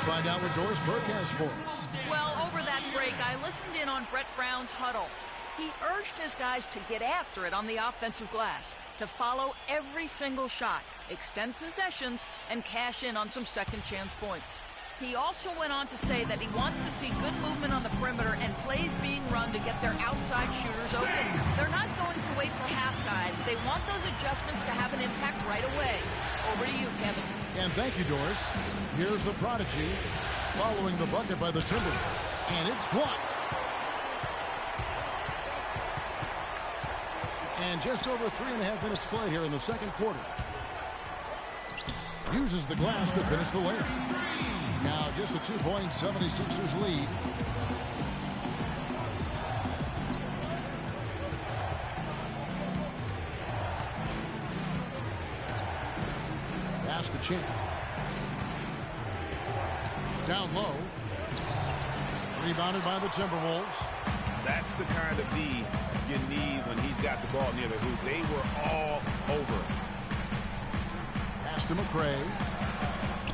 find out what Doris Burke has for us. Well, over that break, I listened in on Brett Brown's huddle. He urged his guys to get after it on the offensive glass, to follow every single shot, extend possessions, and cash in on some second-chance points. He also went on to say that he wants to see good movement on the perimeter and plays being run to get their outside shooters open. They're not going to wait for halftime. They want those adjustments to have an impact right away. Over to you, Kevin. And thank you, Doris. Here's the prodigy following the bucket by the Timberwolves. And it's blocked. And just over 3.5 minutes played here in the second quarter. Uses the glass to finish the layup. Now just a 2-point 76ers lead. Pass to Champ. Down low. Rebounded by the Timberwolves. That's the kind of D you need when he's got the ball near the hoop. They were all over. Pass to McRae.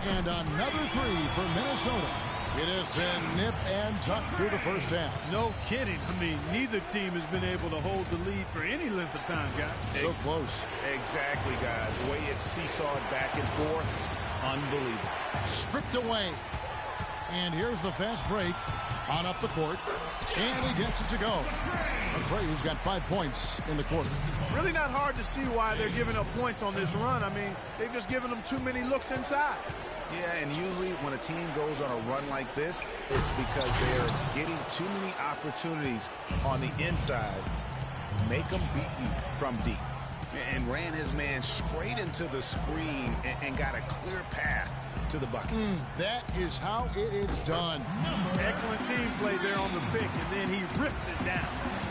And another three for Minnesota. It has been nip and tuck through the first half. No kidding. I mean, neither team has been able to hold the lead for any length of time, guys. So close. Exactly, guys. The way it's seesawed back and forth, unbelievable. Stripped away. And here's the fast break on up the court. And he gets it to go. McRae's got 5 points in the quarter. Really not hard to see why they're giving up points on this run. I mean, they've just given them too many looks inside. Yeah, and usually when a team goes on a run like this, it's because they're getting too many opportunities on the inside. Make them beat you from deep. And ran his man straight into the screen and got a clear path to the bucket. That is how it is done. Excellent team play there on the pick, and then he rips it down.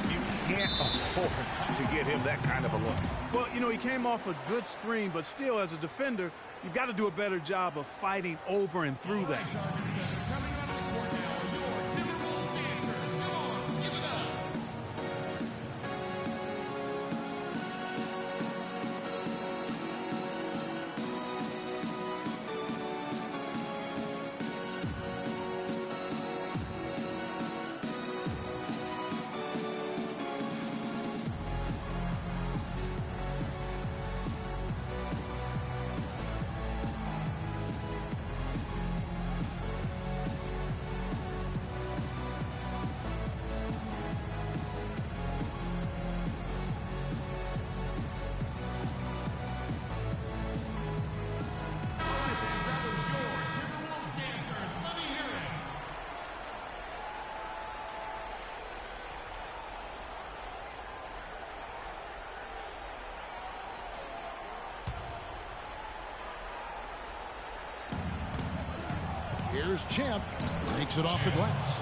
You can't afford to get him that kind of a look. Well, you know, he came off a good screen, but still, as a defender, you've got to do a better job of fighting over and through that. Here's Champ. Takes it off the glass.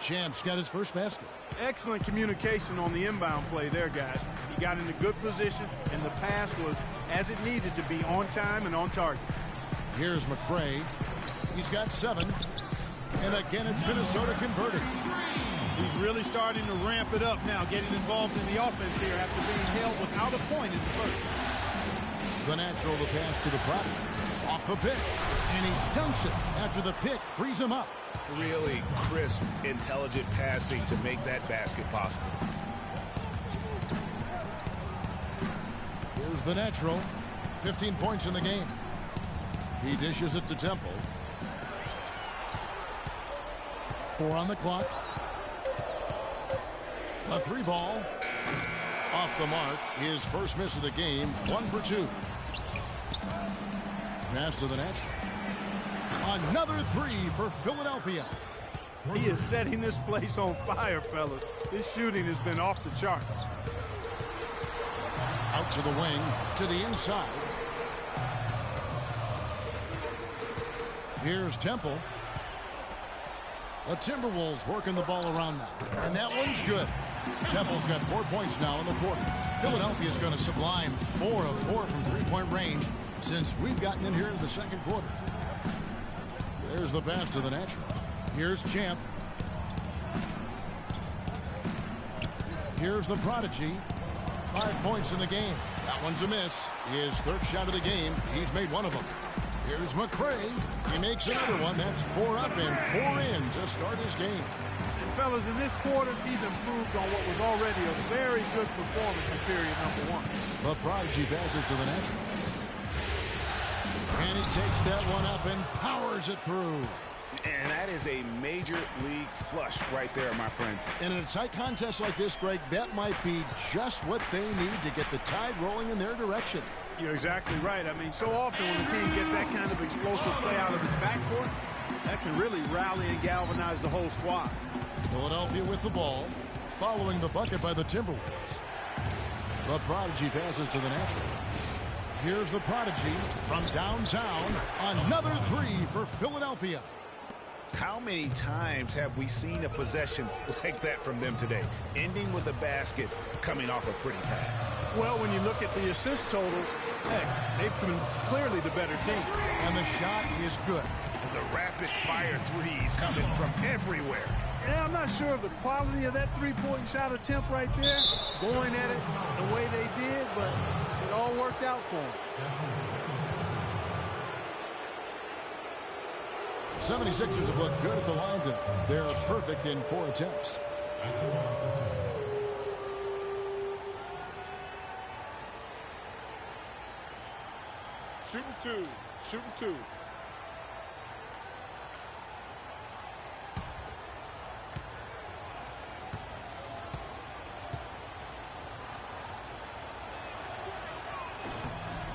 Champ's got his first basket. Excellent communication on the inbound play there, guys. He got in a good position, and the pass was as it needed to be, on time and on target. Here's McRae. He's got 7. And again, it's Minnesota converted. He's really starting to ramp it up now, getting involved in the offense here after being held without a point in the first. The natural, the pass to the product. Off the pick. And he dunks it after the pick frees him up. Really crisp, intelligent passing to make that basket possible. Here's the natural. 15 points in the game. He dishes it to Temple. 4 on the clock. A 3 ball. Off the mark. His first miss of the game. 1 for 2. Pass to the natural. Another 3 for Philadelphia. He is setting this place on fire, fellas. His shooting has been off the charts. Out to the wing, to the inside. Here's Temple. The Timberwolves working the ball around now. And that one's good. Temple's got 4 points now in the quarter. Philadelphia's going to sublime 4 of 4 from three-point range since we've gotten in here in the second quarter. There's the pass to the natural. Here's Champ. Here's the prodigy. 5 points in the game. That one's a miss. His third shot of the game. He's made one of them. Here's McCray. He makes another one. That's 4 up and 4 in to start his game. And fellas, in this quarter, he's improved on what was already a very good performance in period number 1. The Prodigy passes to the natural. And he takes that one up and powers it through. And that is a major league flush right there, my friends. And in a tight contest like this, Greg, that might be just what they need to get the tide rolling in their direction. You're exactly right. I mean, so often when the team gets that kind of explosive play out of its backcourt, that can really rally and galvanize the whole squad. Philadelphia with the ball, following the bucket by the Timberwolves. The Prodigy passes to the natural. Here's the Prodigy from downtown. Another 3 for Philadelphia. How many times have we seen a possession like that from them today, ending with a basket coming off a pretty pass? Well, when you look at the assist total, heck, they've been clearly the better team. And the shot is good. The rapid-fire threes coming from everywhere. Yeah, I'm not sure of the quality of that three-point shot attempt right there, going at it the way they did, but it all worked out for them. 76ers have looked good at the line tonight. They're perfect in 4 attempts. Shooting 2. Shooting 2.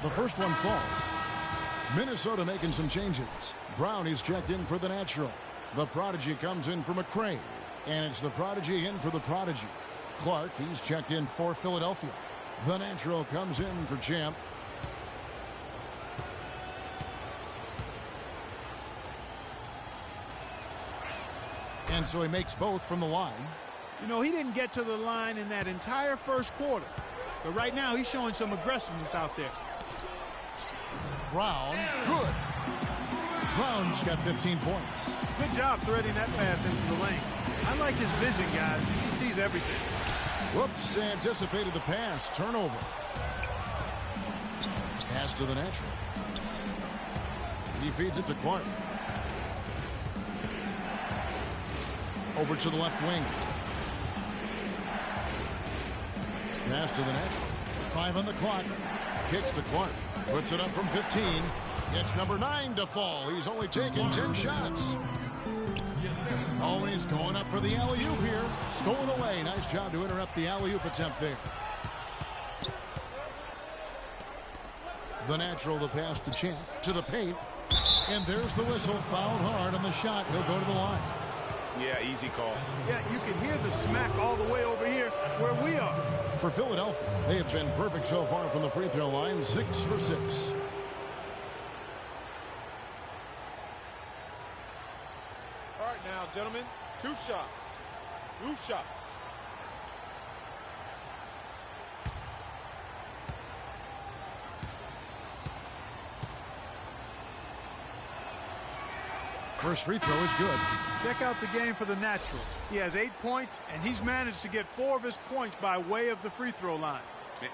The first one falls. Minnesota making some changes. Brown is checked in for the natural. The Prodigy comes in for McCray. And it's the Prodigy in for the Prodigy. Clark, he's checked in for Philadelphia. The natural comes in for Champ. And so he makes both from the line. You know, he didn't get to the line in that entire first quarter. But right now, he's showing some aggressiveness out there. Brown, good. Brown's got 15 points. Good job threading that pass into the lane. I like his vision, guys. He sees everything. Whoops, anticipated the pass. Turnover. Pass to the natural. He feeds it to Clark. Over to the left wing. Pass to the natural. 5 on the clock. Kicks to Clark. Puts it up from 15. It's number 9 to fall. He's only taken 10 shots. Oh, he's going up for the alley-oop here. Stolen away. Nice job to interrupt the alley-oop attempt there. The natural, the pass to Champ. To the paint. And there's the whistle. Fouled hard on the shot. He'll go to the line. Yeah, easy call. Yeah, you can hear the smack all the way over here where we are. For Philadelphia, they have been perfect so far from the free throw line. 6 for 6. All right now, gentlemen, 2 shots. 2 shots. First free throw is good. Check out the game for the natural. He has 8 points, and he's managed to get 4 of his points by way of the free throw line.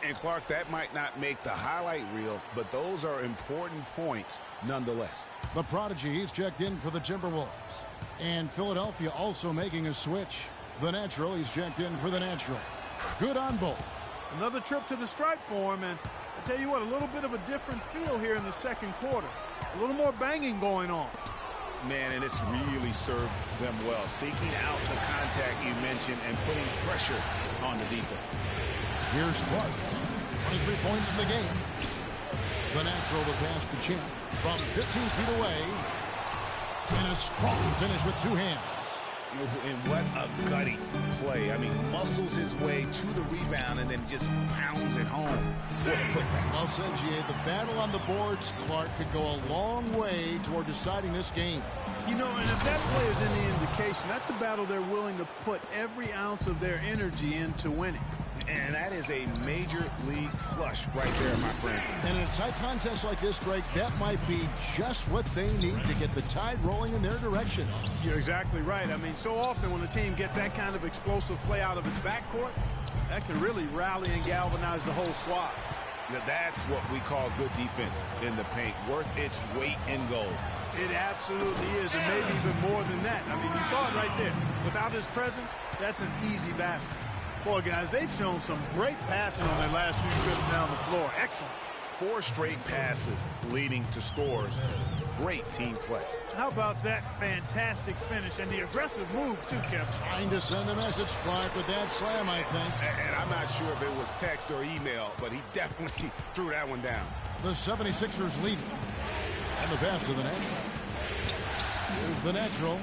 And Clark, that might not make the highlight reel, but those are important points nonetheless. The Prodigy, he's checked in for the Timberwolves. And Philadelphia also making a switch. The natural, he's checked in for the natural. Good on both. Another trip to the stripe for him, and I tell you what, a little bit of a different feel here in the second quarter. A little more banging going on. Man, and it's really served them well. Seeking out the contact you mentioned and putting pressure on the defense. Here's Clark. 23 points in the game. The natural, the pass to Champ. From 15 feet away. And a strong finish with 2 hands. And what a gutty play. I mean, muscles his way to the rebound and then just pounds it home. Well said, G.A. The battle on the boards, Clark, could go a long way toward deciding this game. You know, and if that play is any indication, that's a battle they're willing to put every ounce of their energy into winning. And that is a major league flush right there, my friends. And in a tight contest like this, Greg, that might be just what they need to get the tide rolling in their direction. You're exactly right. I mean, so often when a team gets that kind of explosive play out of its backcourt, that can really rally and galvanize the whole squad. That's what we call good defense in the paint, worth its weight in gold. It absolutely is, and maybe even more than that. I mean, you saw it right there. Without his presence, that's an easy basket. Boy, guys, they've shown some great passing on their last few trips down the floor. Excellent. 4 straight passes leading to scores. Great team play. How about that fantastic finish and the aggressive move, too, Kevin? Trying to send a message, Clark, with that slam, I think. And I'm not sure if it was text or email, but he definitely threw that one down. The 76ers lead. And the pass to the natural. Here's the natural.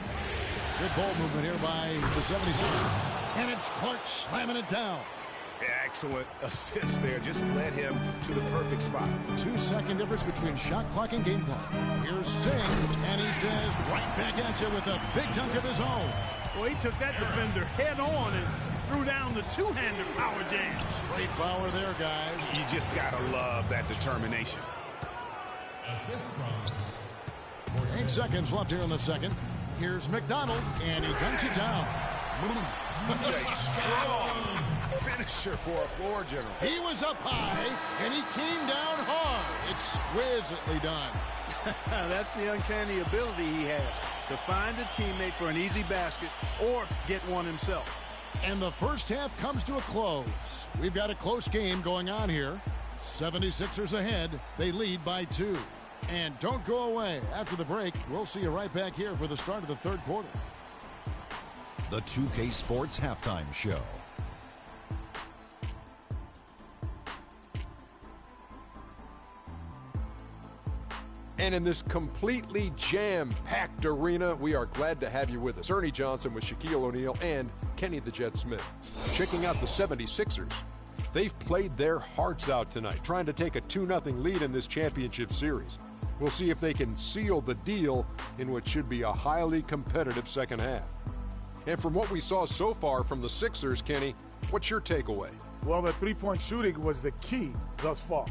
Good ball movement here by the 76ers. And it's Clark slamming it down. Excellent assist there. Just led him to the perfect spot. 2-second difference between shot clock and game clock. Here's Singh, and he says right back at you with a big dunk of his own. Well, he took that defender head on and threw down the two-hander power jam. Straight power there, guys. You just gotta love that determination. 8 seconds left here in the second. Here's McDonald, and he dunks it down. Such a strong finisher for a floor general. He was up high, and he came down hard. Exquisitely done. That's the uncanny ability he has to find a teammate for an easy basket or get one himself. And the first half comes to a close. We've got a close game going on here. 76ers ahead. They lead by 2. And don't go away. After the break, we'll see you right back here for the start of the third quarter. The 2K Sports Halftime Show. And in this completely jam-packed arena, we are glad to have you with us. Ernie Johnson with Shaquille O'Neal and Kenny the Jet Smith. Checking out the 76ers. They've played their hearts out tonight, trying to take a 2-0 lead in this championship series. We'll see if they can seal the deal in what should be a highly competitive second half. And from what we saw so far from the Sixers, Kenny, what's your takeaway? Well, the three-point shooting was the key thus far.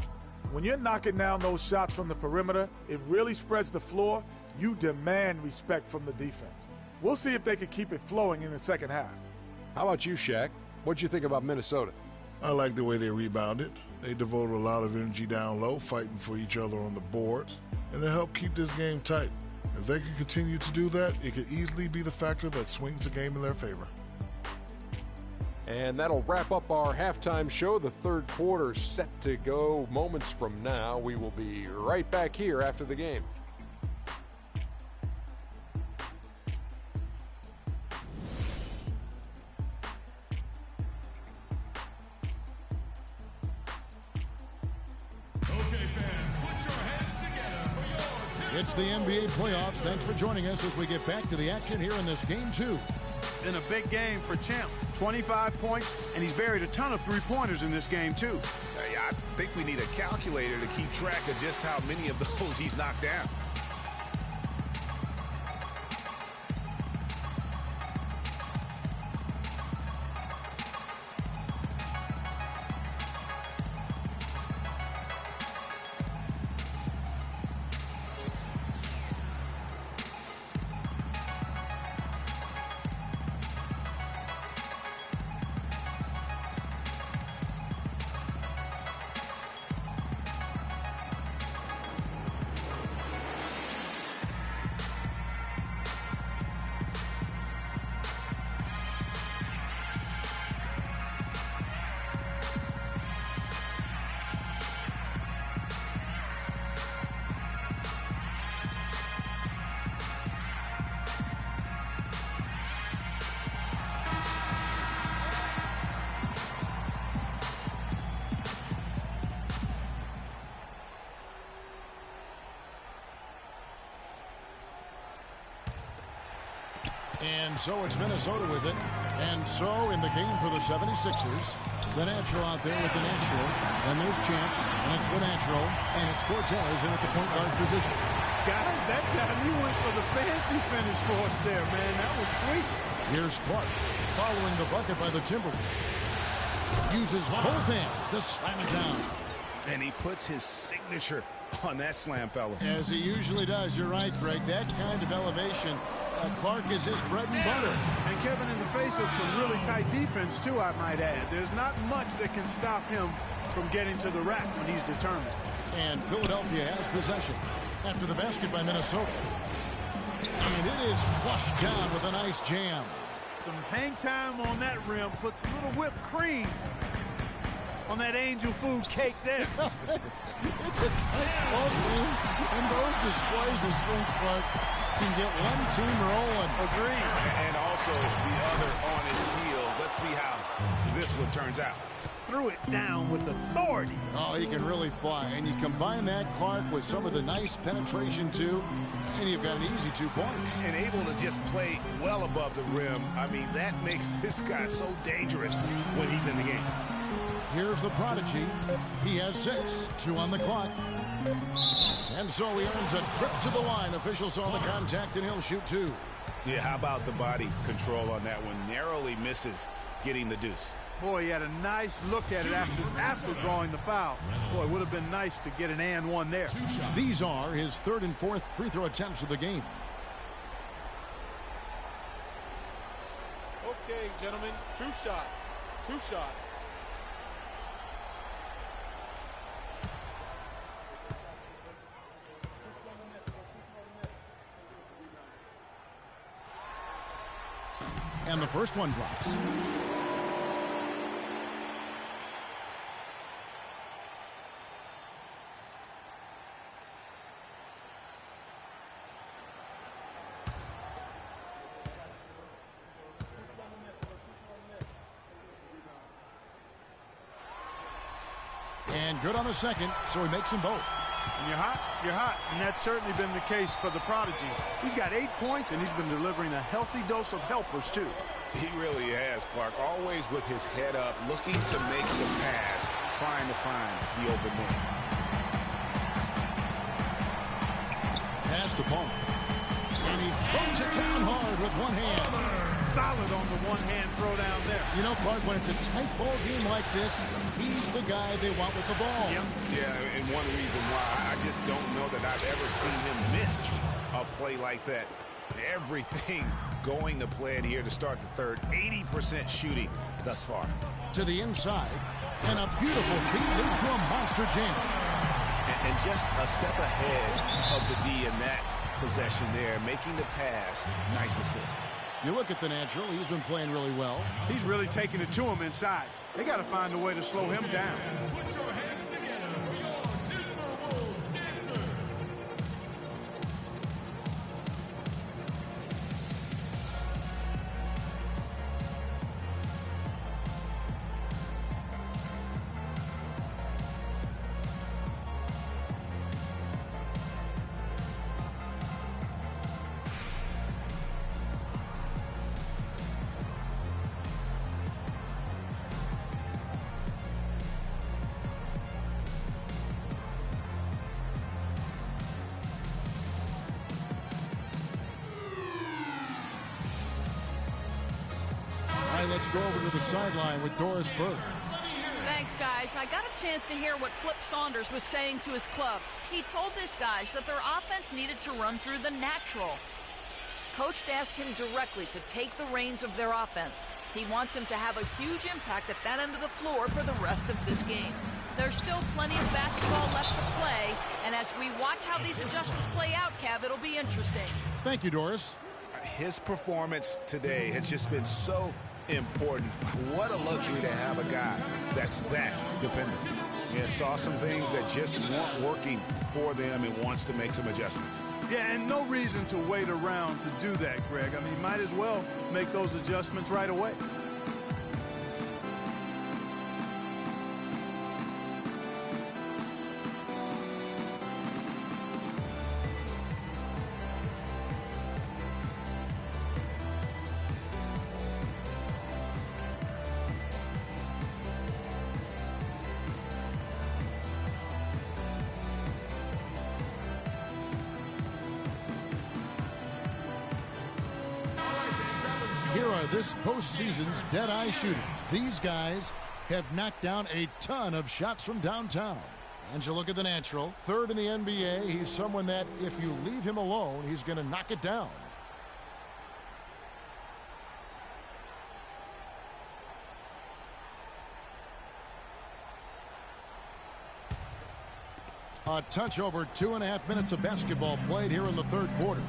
When you're knocking down those shots from the perimeter, it really spreads the floor. You demand respect from the defense. We'll see if they can keep it flowing in the second half. How about you, Shaq? What'd you think about Minnesota? I like the way they rebounded. They devoted a lot of energy down low, fighting for each other on the boards, and they helped keep this game tight. If they can continue to do that, it could easily be the factor that swings the game in their favor. And that'll wrap up our halftime show. The third quarter set to go moments from now. We will be right back here after the game. It's the NBA playoffs. Thanks for joining us as we get back to the action here in this game 2. In a big game for Champ. 25 points, and he's buried a ton of three-pointers in this game, too. I think we need a calculator to keep track of just how many of those he's knocked down. And so it's Minnesota with it. And so in the game for the 76ers, the natural out there with the natural. And there's Champ, and it's the natural. And it's Cortez in at the point guard position. Guys, that time you went for the fancy finish for us there, man. That was sweet. Here's Clark following the bucket by the Timberwolves. Uses both hands to slam it down. And he puts his signature on that slam, fellas. As he usually does. You're right, Greg. That kind of elevation Clark is his bread and butter. And Kevin, in the face of some really tight defense, too, I might add, there's not much that can stop him from getting to the rack when he's determined. And Philadelphia has possession after the basket by Minnesota. And it is flushed down with a nice jam. Some hang time on that rim puts a little whipped cream on that angel food cake there. it's a tight ball game, and those displays of strength, Clark, can get one team rolling. Agreed. And also the other on his heels. Let's see how this one turns out. Threw it down with authority. Oh, he can really fly. And you combine that, Clark, with some of the nice penetration, too, and you've got an easy 2 points. And able to just play well above the rim. I mean, that makes this guy so dangerous when he's in the game. Here's the prodigy. He has 6, 2 on the clock. And so he earns a trip to the line. Officials saw the contact, and he'll shoot 2. Yeah, how about the body control on that one? Narrowly misses getting the deuce. Boy, he had a nice look at it after drawing the foul. Boy, it would have been nice to get an and one there. These are his 3rd and 4th free throw attempts of the game. Okay, gentlemen, 2 shots. 2 shots. And the first one drops. And good on the second, so he makes them both. When you're hot, you're hot. And that's certainly been the case for the prodigy. He's got 8 points, and he's been delivering a healthy dose of helpers, too. He really has, Clark. Always with his head up, looking to make the pass, trying to find the open man. Pass to Paul. And he throws it down hard with one hand. Solid on the one-hand throw down there. You know, Clark, when it's a tight ball game like this, he's the guy they want with the ball. Yep. Yeah, and one reason why I just don't know that I've ever seen him miss a play like that. Everything going to plan here to start the third. 80% shooting thus far. To the inside, and a beautiful feed leads to a monster jam. And just a step ahead of the D in that possession there, making the pass. Nice assist. You look at the natural, he's been playing really well. He's really taking it to him inside. They got to find a way to slow him down. Put your hands together for your Timberwolves dancers. Let's go over to the sideline with Doris Burke. Thanks, guys. I got a chance to hear what Flip Saunders was saying to his club. He told his guys that their offense needed to run through the natural. Coach asked him directly to take the reins of their offense. He wants him to have a huge impact at that end of the floor for the rest of this game. There's still plenty of basketball left to play, and as we watch how these adjustments play out, Cav, it'll be interesting. Thank you, Doris. His performance today has just been so important. What a luxury to have a guy that's that dependent. Yeah, saw some things that just weren't working for them and wants to make some adjustments. Yeah, and no reason to wait around to do that, Greg. I mean, might as well make those adjustments right away. Here are this postseason's dead-eye shooters. These guys have knocked down a ton of shots from downtown. And you look at the natural. Third in the NBA. He's someone that if you leave him alone, he's going to knock it down. A touch over 2.5 minutes of basketball played here in the third quarter.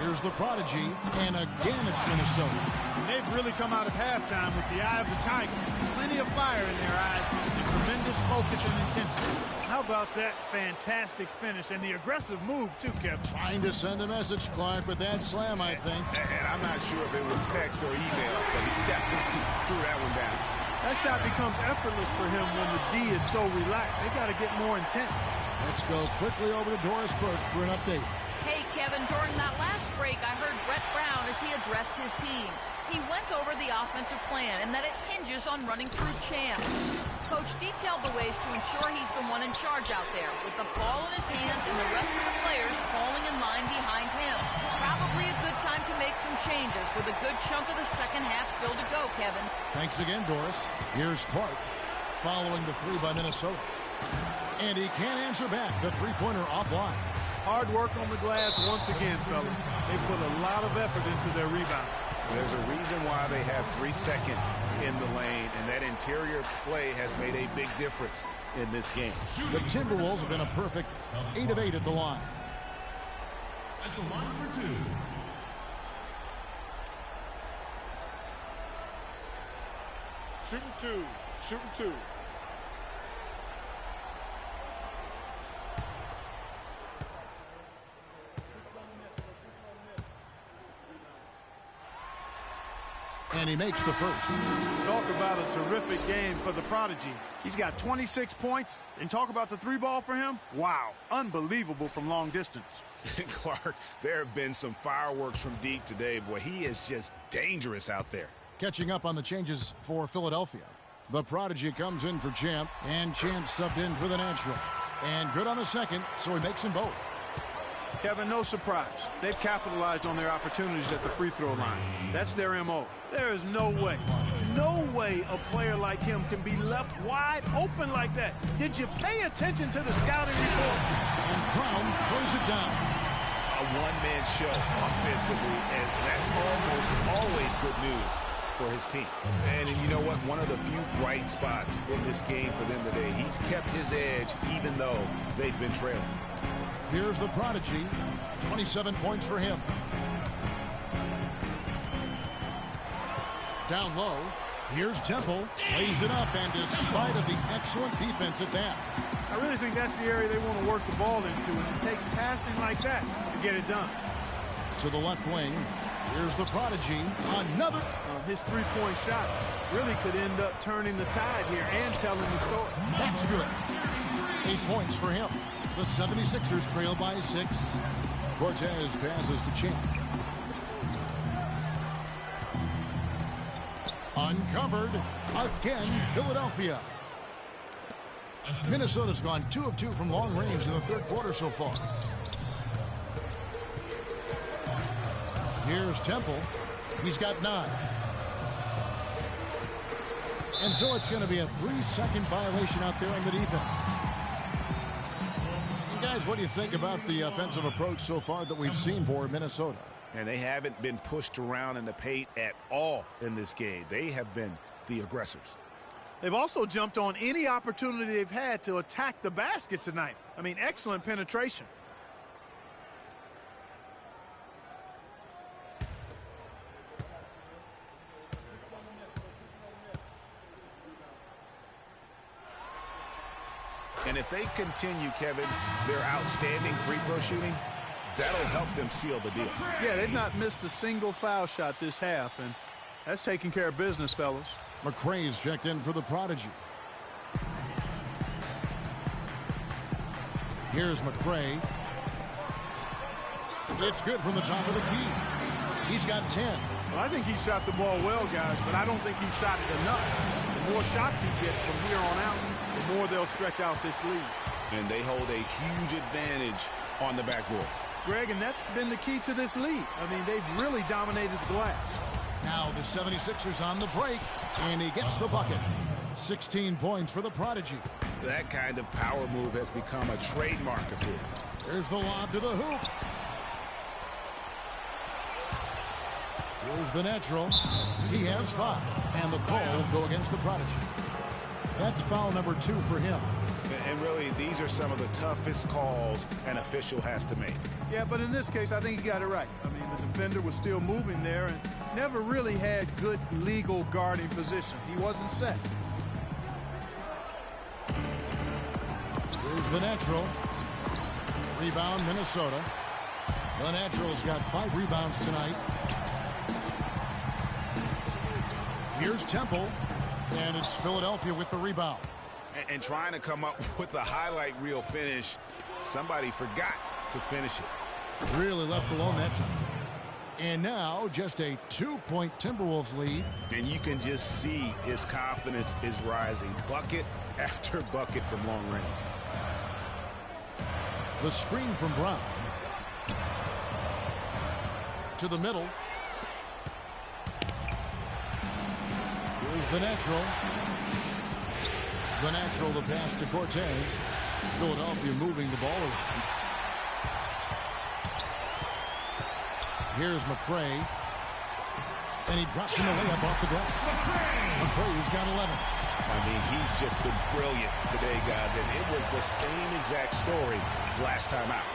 Here's the Prodigy, and again it's Minnesota. They've really come out of halftime with the eye of the tiger. Plenty of fire in their eyes and tremendous focus and intensity. How about that fantastic finish and the aggressive move, too, Kevin? Trying to send a message, Clark, with that slam, I think. And I'm not sure if it was text or email, but he definitely threw that one down. That shot becomes effortless for him when the D is so relaxed. They got to get more intense. Let's go quickly over to Doris Burke for an update. Hey, Kevin, during that last break, I heard Brett Brown as he addressed his team. He went over the offensive plan and that it hinges on running through Champ. Coach detailed the ways to ensure he's the one in charge out there, with the ball in his hands and the rest of the players falling in line behind him. Probably a good time to make some changes with a good chunk of the second half still to go, Kevin. Thanks again, Doris. Here's Clark following the three by Minnesota. And he can't answer back. The three-pointer offline. Hard work on the glass once again, fellas. They put a lot of effort into their rebound. There's a reason why they have 3 seconds in the lane, and that interior play has made a big difference in this game. The Timberwolves have been a perfect 8 of 8 at the line. At the line for 2. Shooting two. Shooting two. And he makes the first. Talk about a terrific game for the Prodigy. He's got 26 points. And talk about the three ball for him. Wow. Unbelievable from long distance. Clark, there have been some fireworks from deep today. Boy, he is just dangerous out there. Catching up on the changes for Philadelphia. The Prodigy comes in for Champ, and Champ subbed in for the Natural. And good on the second, so he makes them both. Kevin, no surprise. They've capitalized on their opportunities at the free throw line. That's their M.O. There is no way a player like him can be left wide open like that. Did you pay attention to the scouting reports? And Brown throws it down. A one-man show offensively, and that's almost always good news for his team. And you know what? One of the few bright spots in this game for them today. He's kept his edge even though they've been trailing. Here's the Prodigy. 27 points for him. Down low. Here's Temple. Lays it up, and despite of the excellent defense at that. I really think that's the area they want to work the ball into, and it takes passing like that to get it done. To the left wing. Here's the Prodigy. Another. His three-point shot really could end up turning the tide here and telling the story. That's good. 8 points for him. The 76ers trail by 6. Cortez passes to Champ. Uncovered. Again, Philadelphia. Minnesota's gone 2 of 2 from long range in the third quarter so far. Here's Temple. He's got 9. And so it's going to be a 3-second violation out there on the defense. Guys, what do you think about the offensive approach so far that we've seen for Minnesota? And they haven't been pushed around in the paint at all in this game. They have been the aggressors. They've also jumped on any opportunity they've had to attack the basket tonight. I mean, excellent penetration. And if they continue, Kevin, their outstanding free throw shooting, that'll help them seal the deal. Yeah, they've not missed a single foul shot this half, and that's taking care of business, fellas. McRae's checked in for the Prodigy. Here's McRae. It's good from the top of the key. He's got 10. Well, I think he shot the ball well, guys, but I don't think he shot it enough. The more shots he gets from here on out, the more they'll stretch out this lead. And they hold a huge advantage on the backboard. Greg, and that's been the key to this lead. I mean, they've really dominated the glass. Now the 76ers on the break, and he gets the bucket. 16 points for the Prodigy. That kind of power move has become a trademark of his. Here's the lob to the hoop. Here's the Natural. He has 5, and the call will go against the Prodigy. That's foul number 2 for him. And really, these are some of the toughest calls an official has to make. Yeah, but in this case, I think he got it right. I mean, the defender was still moving there and never really had good legal guarding position. He wasn't set. Here's the natural. Rebound, Minnesota. The Naturals got 5 rebounds tonight. Here's Temple, and it's Philadelphia with the rebound. And trying to come up with a highlight reel finish, somebody forgot to finish it. Really left alone that time. And now just a 2-point Timberwolves lead. And you can just see his confidence is rising. Bucket after bucket from long range. The screen from Brown. To the middle. Here's the natural. The natural, the pass to Cortez. Philadelphia moving the ball around. Here's McCray. And he drops him away up off the glass. McCray's got 11. I mean, he's just been brilliant today, guys. And it was the same exact story last time out.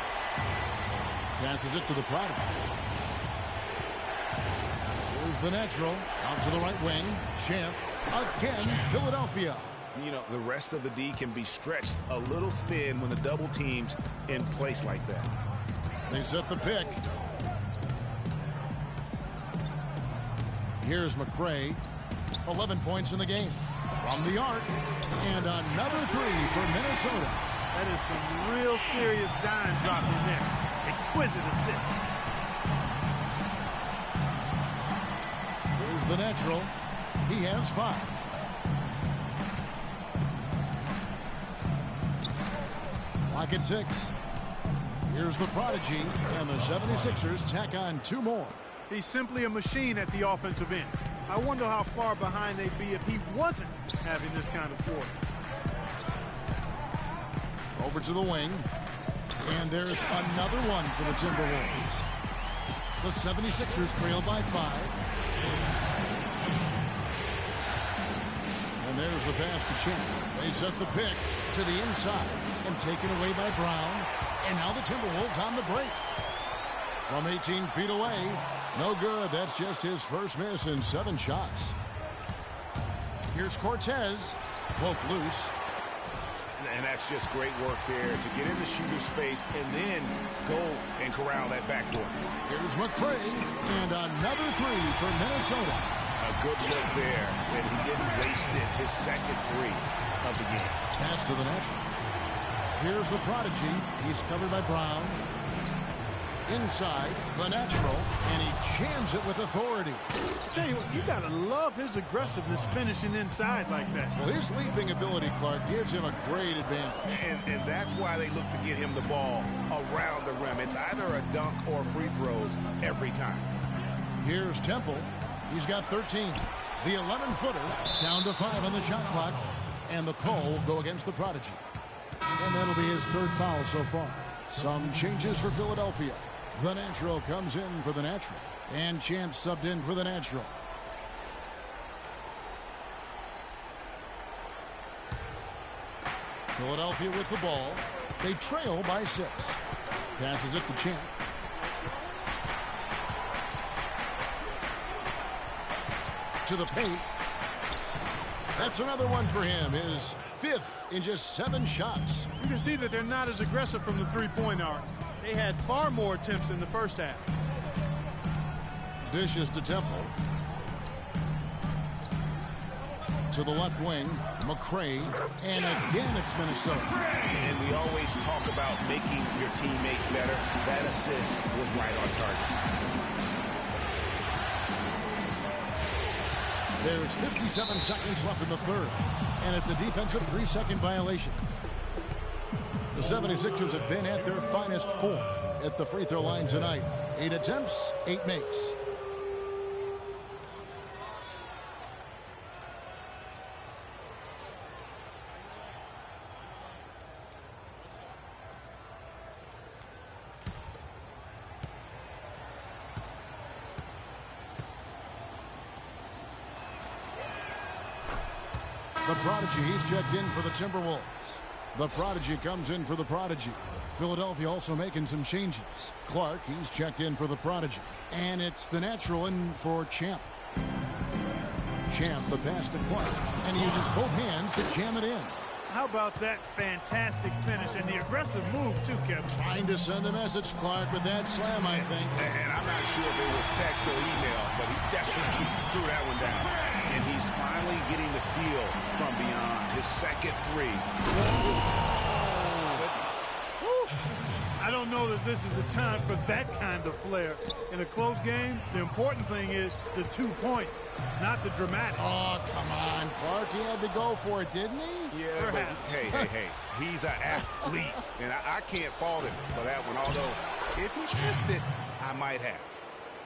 Passes it to the product. Here's the natural. Out to the right wing. Champ. Again, Philadelphia. You know, the rest of the D can be stretched a little thin when the double team's in place like that. They set the pick. Here's McCray. 11 points in the game. From the arc. And another 3 for Minnesota. That is some real serious dimes dropped in there. Exquisite assist. Here's the natural. He has 5. Lock at 6. Here's the prodigy, and the 76ers tack on 2 more. He's simply a machine at the offensive end. I wonder how far behind they'd be if he wasn't having this kind of quarter. Over to the wing. And there's another one for the Timberwolves. The 76ers trail by 5. And there's the pass to Champ. They set the pick to the inside and taken away by Brown. And now the Timberwolves on the break. From 18 feet away. No good. That's just his first miss in 7 shots. Here's Cortez. Poke loose. And that's just great work there to get in the shooter's face and then go and corral that backdoor. Here's McCray. And another 3 for Minnesota. A good look there, and he didn't waste it. His second 3 of the game. Pass to the natural. Here's the prodigy. He's covered by Brown. Inside, the natural, and he jams it with authority. I tell you what, you gotta love his aggressiveness finishing inside like that. Well, his leaping ability, Clark, gives him a great advantage. And that's why they look to get him the ball around the rim. It's either a dunk or free throws every time. Here's Temple. He's got 13. The 11-footer down to 5 on the shot clock. And the call will go against the prodigy. And that'll be his 3rd foul so far. Some changes for Philadelphia. The natural comes in for the natural. And Champ subbed in for the natural. Philadelphia with the ball. They trail by 6. Passes it to Champ. To the paint. That's another one for him. His 5th in just 7 shots. You can see that they're not as aggressive from the three-point arc. They had far more attempts in the first half. Dishes to Temple. To the left wing, McCray. And again, it's Minnesota. And we always talk about making your teammate better. That assist was right on target. There's 57 seconds left in the 3rd. And it's a defensive 3-second violation. The 76ers have been at their finest form at the free throw line tonight. 8 attempts, 8 makes. The prodigy, he's checked in for the Timberwolves. The prodigy comes in for the prodigy. Philadelphia also making some changes. Clark, he's checked in for the prodigy. And it's the natural in for Champ. Champ, the pass to Clark. And he uses both hands to jam it in. How about that fantastic finish and the aggressive move, too, Kevin? Trying to send a message, Clark, with that slam, I think. And I'm not sure if it was text or email, but he desperately threw that one down. And he's finally getting the feel from beyond. His second three. I don't know that this is the time for that kind of flair. In a close game, the important thing is the 2 points, not the dramatic. Oh, come on, Clark. He had to go for it, didn't he? Yeah, but hey. He's an athlete, and I can't fault him for that one. Although, if he missed it, I might have.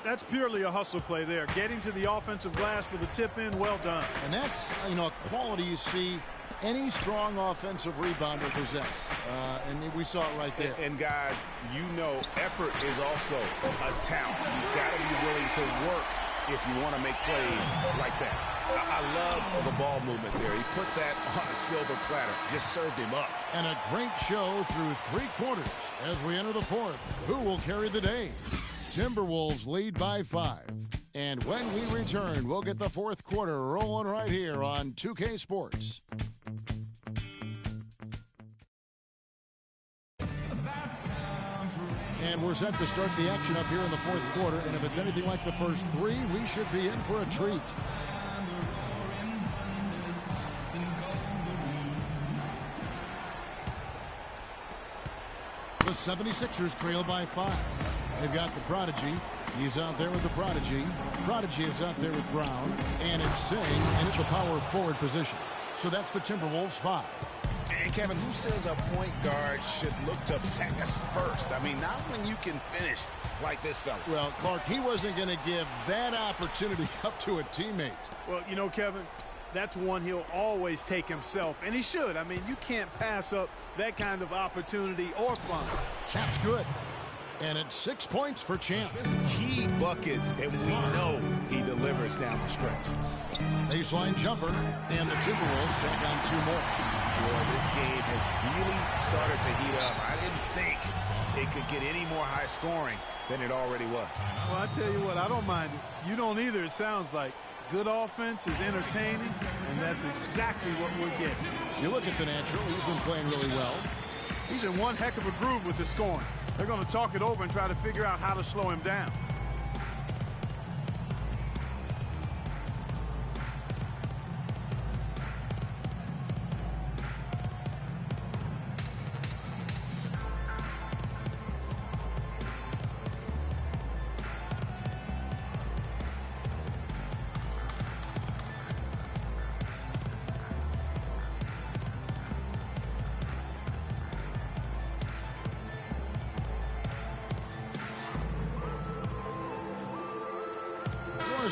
That's purely a hustle play there. Getting to the offensive glass for the tip in, well done. And that's, a quality you see any strong offensive rebounder possess. And we saw it right there. And guys, effort is also a talent. You've got to be willing to work if you want to make plays like that. I love the ball movement there. He put that on a silver platter. Just served him up. And a great show through 3 quarters as we enter the 4th. Who will carry the day? Timberwolves lead by 5. And when we return, we'll get the 4th quarter rolling right here on 2K Sports. And we're set to start the action up here in the 4th quarter. And if it's anything like the first 3, we should be in for a treat. The 76ers trail by 5. They've got the prodigy. He's out there with the prodigy. Prodigy is out there with Brown. And it's Singh in at the power forward position. So that's the Timberwolves 5. And Kevin, who says a point guard should look to pass first? I mean, not when you can finish like this fella. Well, Clark, he wasn't going to give that opportunity up to a teammate. Well, Kevin, that's one he'll always take himself. And he should. I mean, you can't pass up that kind of opportunity or fun. That's good. And it's 6 points for Champ. Key buckets, and we know he delivers down the stretch. Baseline jumper, and the Timberwolves take on 2 more. Boy, this game has really started to heat up. I didn't think it could get any more high scoring than it already was. Well, I tell you what, I don't mind it. You don't either, it sounds like. Good offense is entertaining, and that's exactly what we're getting. You look at the natural, he's been playing really well. He's in one heck of a groove with the scoring. They're going to talk it over and try to figure out how to slow him down.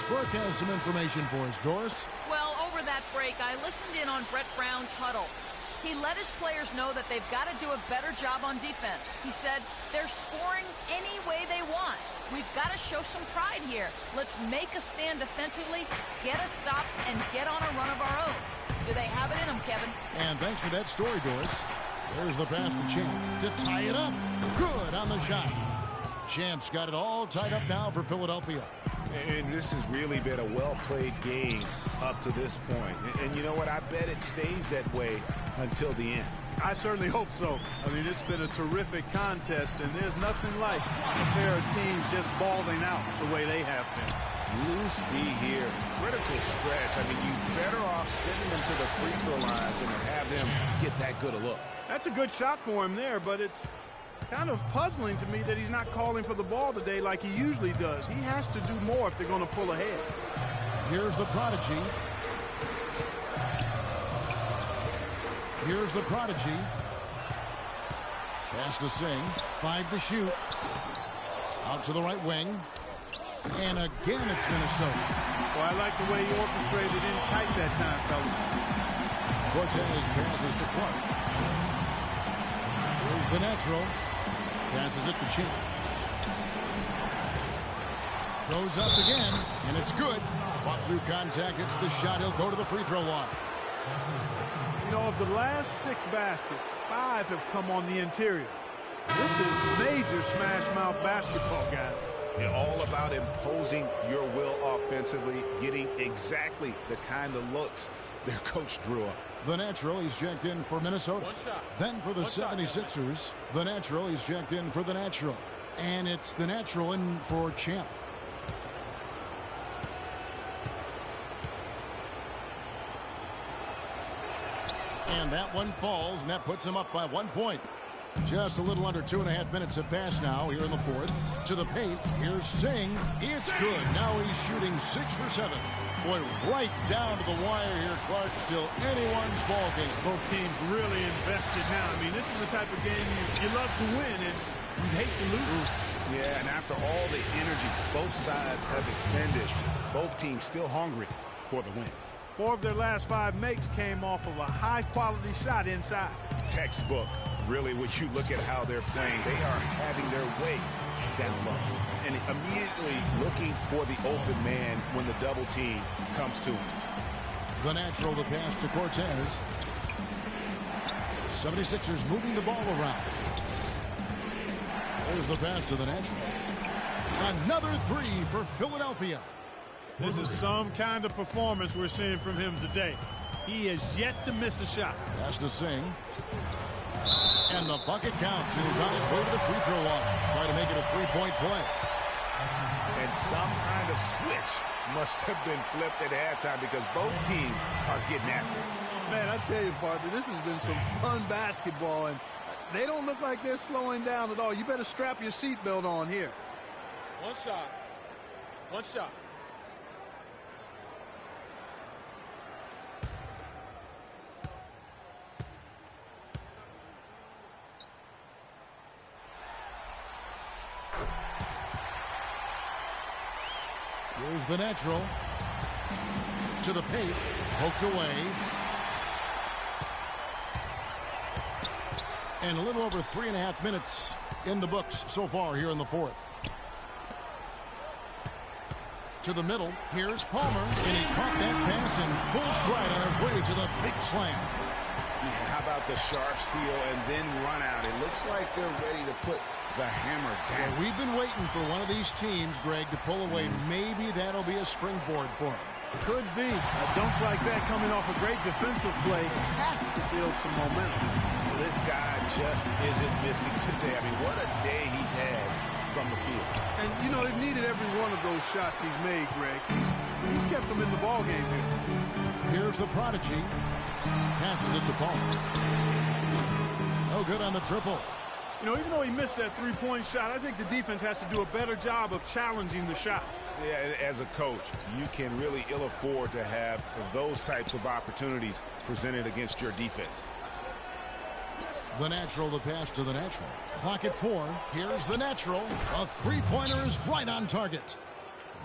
Burke has some information for us, Doris. Well, over that break, I listened in on Brett Brown's huddle. He let his players know that they've got to do a better job on defense. He said they're scoring any way they want. We've got to show some pride here. Let's make a stand defensively, get us stops, and get on a run of our own. Do they have it in them, Kevin? And thanks for that story, Doris. There's the pass to Champ to tie it up. Good on the shot. Champ's got it all tied up now for Philadelphia. And this has really been a well-played game up to this point. And you know what? I bet it stays that way until the end. I certainly hope so. I mean, it's been a terrific contest, and there's nothing like a pair of teams just balling out the way they have been. Loose D here. Critical stretch. I mean, you're better off sending them to the free throw lines than to have them get that good a look. That's a good shot for him there, but it's kind of puzzling to me that he's not calling for the ball today like he usually does. He has to do more if they're going to pull ahead. Here's the prodigy. Here's the prodigy. Pass to Singh. 5 to shoot. Out to the right wing. And again, it's Minnesota. Well, I like the way he orchestrated in tight that time, fellas. Cortez passes to Clark. Here's the natural. Passes it to Champ. Goes up again, and it's good. Fought through contact, hits the shot. He'll go to the free throw line. You know, of the last 6 baskets, 5 have come on the interior. This is major smash mouth basketball, guys. You're all about imposing your will offensively, getting exactly the kind of looks their coach drew up. The natural, he's checked in for Minnesota. Then for the 76ers, the natural, he's checked in for the natural. And it's the natural in for Champ. And that one falls, and that puts him up by 1 point. Just a little under 2.5 minutes have passed now here in the fourth. To the paint, here's Singh. It's good. Now he's shooting 6 for 7. Boy, right down to the wire here, Clark. Still anyone's ball game. Both teams really invested now. I mean, this is the type of game you love to win, and you'd hate to lose. Yeah, and after all the energy both sides have expended, both teams still hungry for the win. 4 of their last 5 makes came off of a high-quality shot inside. Textbook. Really, when you look at how they're playing, they are having their way down low. And immediately looking for the open man when the double team comes to him. The natural, the pass to Cortez. 76ers moving the ball around. There's the pass to the natural. Another 3 for Philadelphia. This is some kind of performance we're seeing from him today. He has yet to miss a shot. Pass to Singh. And the bucket counts. He's on his way to the free throw line. Try to make it a 3-point play. And some kind of switch must have been flipped at halftime because both teams are getting after it. Man, I tell you, partner, this has been some fun basketball, and they don't look like they're slowing down at all. You better strap your seatbelt on here. One shot. One shot. Here's the natural. To the paint. Poked away. And a little over 3.5 minutes in the books so far here in the fourth. To the middle. Here's Palmer. And he caught that pass in full stride on his way to the big slam. Yeah, how about the sharp steal and then run out? It looks like they're ready to put the hammer down. Well, we've been waiting for one of these teams, Greg, to pull away. Maybe that'll be a springboard for him. Could be. Dunks like that coming off a great defensive play has to build some momentum. This guy just isn't missing today. I mean, what a day he's had from the field. And, you know, they've needed every one of those shots he's made, Greg. He's kept them in the ball game here. Here's the prodigy. Passes it to Palmer. No good on the triple. You know, even though he missed that 3-point shot, I think the defense has to do a better job of challenging the shot. Yeah, as a coach, you can really ill afford to have those types of opportunities presented against your defense. The natural, the pass to the natural. Clock at 4. Here's the natural. A 3-pointer is right on target.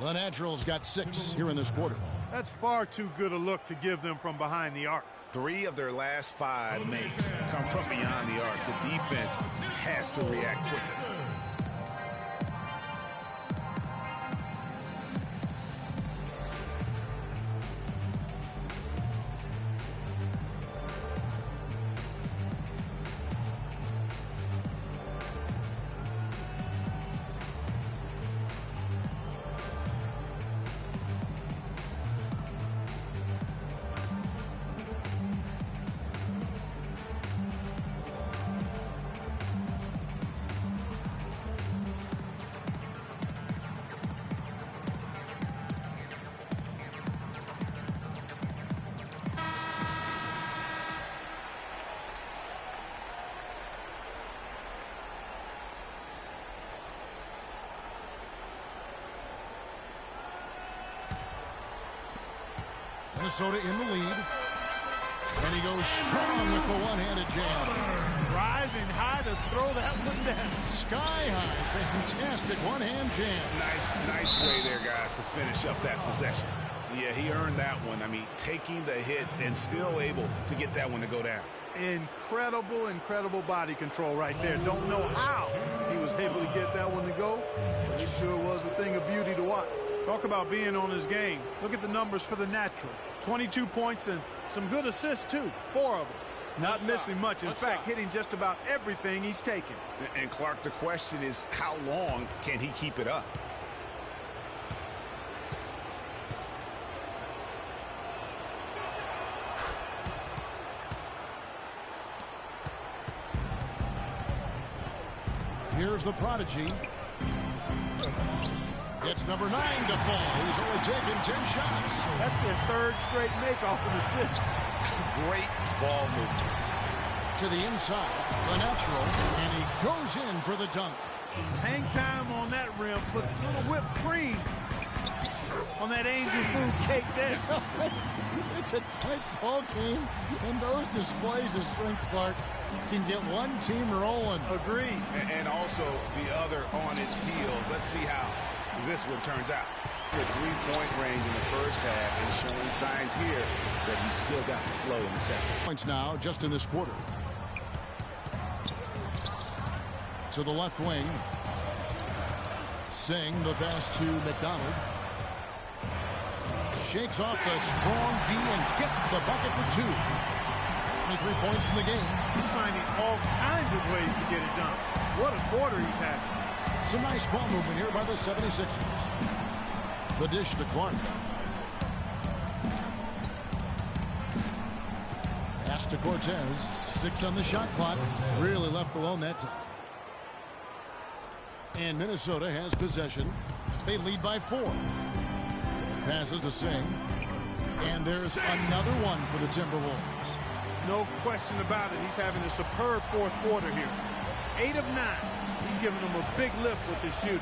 The natural's got 6 here in this quarter. That's far too good a look to give them from behind the arc. 3 of their last 5 makes come from beyond the arc. The defense has to react quickly. Minnesota in the lead. And he goes strong with the one-handed jam. Rising high to throw that one down. Sky high. Fantastic one-hand jam. Nice way there, guys, to finish up that possession. Yeah, he earned that one. I mean, taking the hit and still able to get that one to go down. Incredible body control right there. Don't know how he was able to get that one to go, but it sure was a thing of beauty to watch. Talk about being on his game. Look at the numbers for the natural. 22 points and Some good assists, too. 4 of them. Not missing much. In fact, hitting just about everything he's taken. And Clark, the question is, how long can he keep it up? Here's the prodigy. It's number 9 to fall. He's only taken 10 shots. That's their 3rd straight make off an assist. Great ball movement. To the inside, the natural, and he goes in for the dunk. Hang time on that rim, puts a little whipped cream on that angel food cake there. It's a tight ball game, and those displays of strength, Clark, can get one team rolling. Agreed. And also the other on its heels. Let's see how this one turns out. The 3-point range in the first half and showing signs here that he's still got the flow in the second. Points now just in this quarter. To the left wing. Singh the pass to McDonald. Shakes off the strong D and gets the bucket for 2. 23 points in the game. He's finding all kinds of ways to get it done. What a quarter he's had. Some nice ball movement here by the 76ers. The dish to Clark. Pass to Cortez. 6 on the shot clock. Really left alone that time. And Minnesota has possession. They lead by 4. Passes to Singh. And there's another one for the Timberwolves. No question about it. He's having a superb 4th quarter here. 8 of 9. He's giving them a big lift with his shooting.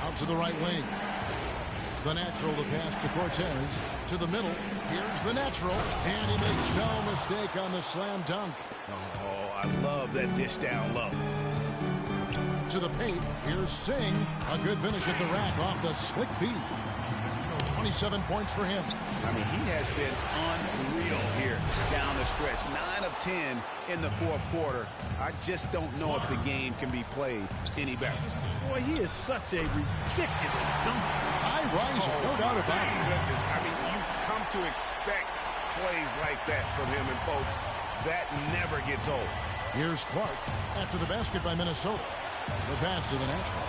Out to the right wing. The natural to pass to Cortez. To the middle. Here's the natural. And he makes no mistake on the slam dunk. Oh, I love that dish down low. To the paint. Here's Singh. A good finish at the rack off the slick feed. 27 points for him. I mean, he has been unreal here down the stretch. 9 of 10 in the 4th quarter. I just don't know if the game can be played any better. Boy, he is such a ridiculous dunker. High riser, no doubt about it. Goodness. I mean, you come to expect plays like that from him, and folks, that never gets old. Here's Clark after the basket by Minnesota. The pass to the natural.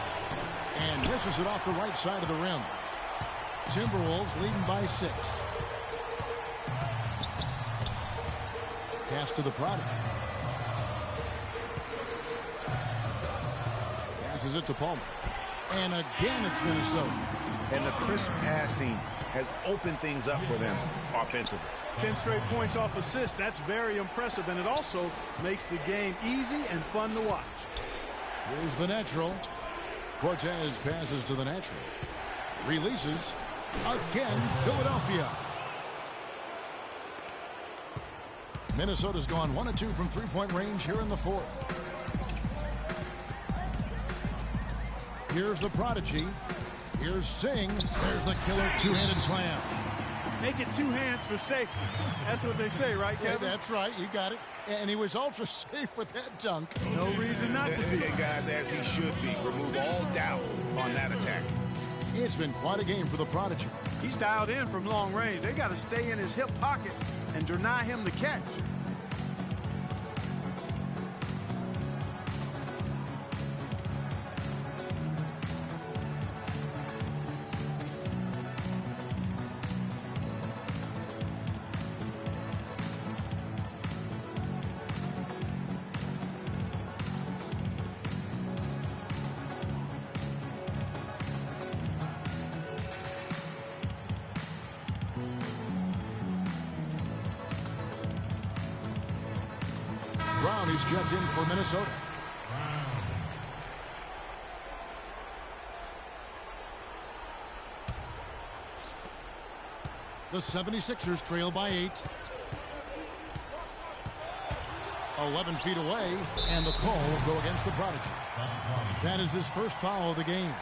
And misses it off the right side of the rim. Timberwolves leading by 6. Pass to the prodigy. Passes it to Palmer. And again it's Minnesota. And the crisp passing has opened things up for them offensively. 10 straight points off assists. That's very impressive, and it also makes the game easy and fun to watch. Here's the natural. Cortez passes to the natural. Releases. Again, Philadelphia. Minnesota's gone 1 of 2 from 3-point range here in the 4th. Here's the prodigy. Here's Singh. There's the killer 2-handed slam. Make it 2 hands for safety. That's what they say, right, Kevin? Yeah, that's right. You got it. And he was ultra safe with that dunk. No reason not to be. And guys, as he should be. Remove all doubt on that attack. It's been quite a game for the prodigy. He's dialed in from long range. They got to stay in his hip pocket and deny him the catch. Brown is checked in for Minnesota. The 76ers trail by 8. 11 feet away, and the call will go against the prodigy. That is his first foul of the game.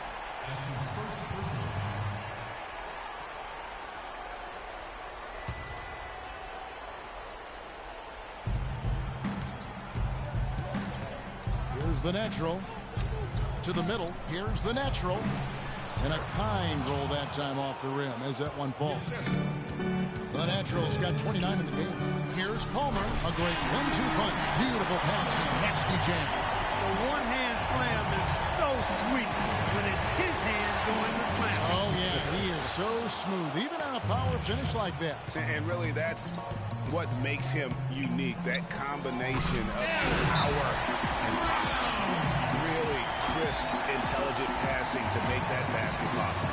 Here's the natural. To the middle. Here's the natural. And a kind roll that time off the rim as that one falls. The Naturals got 29 in the game. Here's Palmer. A great 1-2 punch. Beautiful pass and nasty jam. The one-hand slam is so sweet when it's his hand doing the slam. Oh, yeah, he is so smooth, even on a power finish like that. And really, that's what makes him unique, that combination of power and really crisp, intelligent passing to make that basket possible.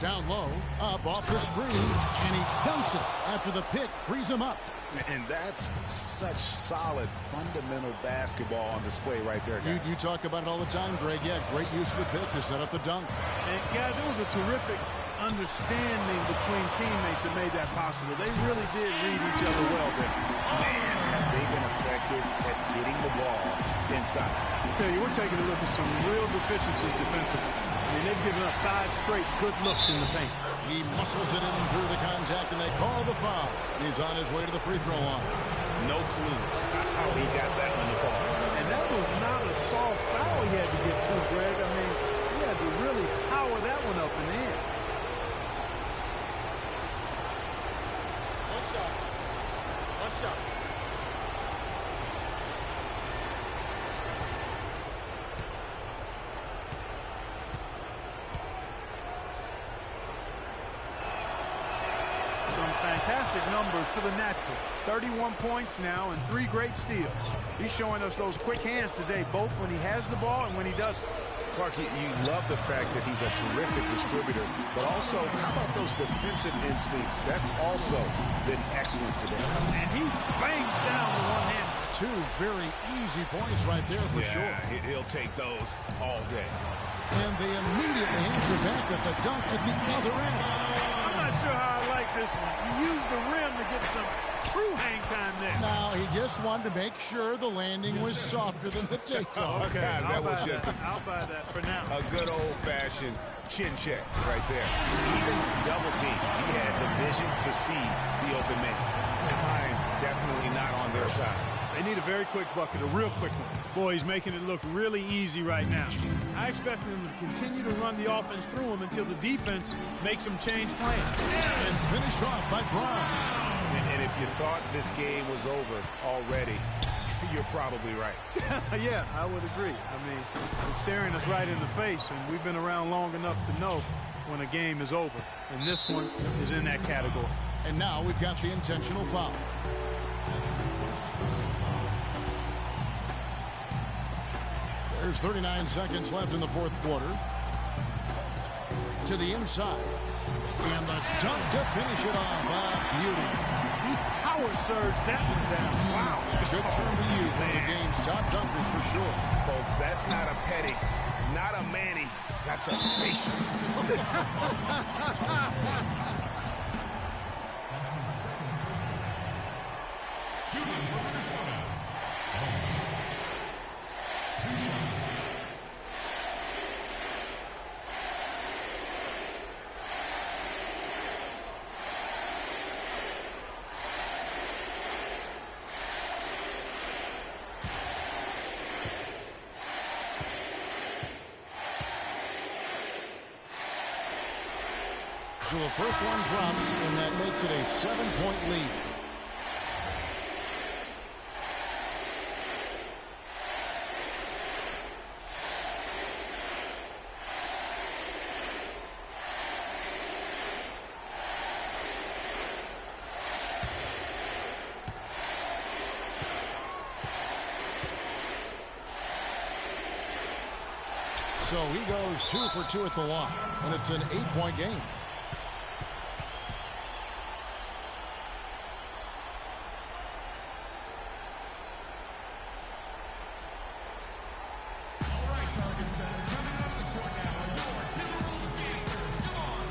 Down low, up off the screen, and he dunks it after the pick frees him up. And that's such solid, fundamental basketball on display right there, guys. You talk about it all the time, Greg. Yeah, great use of the pick to set up the dunk. And guys, it was a terrific understanding between teammates that made that possible. They really did read each other well there. Man, have they been effective at getting the ball inside. I tell you, we're taking a look at some real deficiencies defensively. I mean, they've given up 5 straight good looks in the paint. He muscles it in through the contact, and they call the foul. He's on his way to the free throw line. No clue how he got that one to fall. And that was not a soft foul he had to get to, Greg. I mean, he had to really power that one up and in. One shot. One shot. Fantastic numbers for the Natural. 31 points now and 3 great steals. He's showing us those quick hands today, both when he has the ball and when he doesn't. Clark, you love the fact that he's a terrific distributor, but also, how about those defensive instincts? That's also been excellent today. And he bangs down the one hand. 2 very easy points right there for sure. Yeah, he'll take those all day. And they immediately answer back with the dunk at the other end. I'm not sure how I like this one. You use the rim to get some true hang time there. No, he just wanted to make sure the landing was softer than the takeoff. Okay, guys, that was just I'll buy that for now. a good old-fashioned chin check right there. Even double team, he had the vision to see the open man. Time definitely not on their side. They need a very quick bucket, a real quick one. Boy, he's making it look really easy right now. I expect them to continue to run the offense through him until the defense makes them change plans. And finished off by Brown. And if you thought this game was over already, you're probably right. Yeah, I would agree. I mean, it's staring us right in the face, and we've been around long enough to know when a game is over. And this one is in that category. And now we've got the intentional foul. There's 39 seconds left in the fourth quarter. To the inside. And the dunk to finish it off. Beauty. He power surged that one down. Wow. Good term to use. One of the game's top dunkers for sure. Folks, that's not a petty, not a Manny. That's a facial. Shooting for Minnesota. 2 shots. So the first one drops, and that makes it a 7-point lead. So he goes 2 for 2 at the line, and it's an 8-point game. All right, target center. Coming up the court now, your Timberwolves dancers. Come on.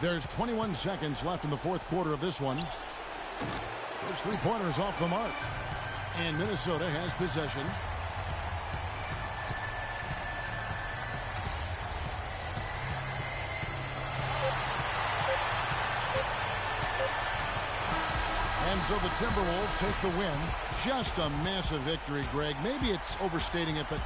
There's 21 seconds left in the fourth quarter of this one. Those three-pointers off the mark. And Minnesota has possession. And so the Timberwolves take the win. Just a massive victory, Greg. Maybe it's overstating it, but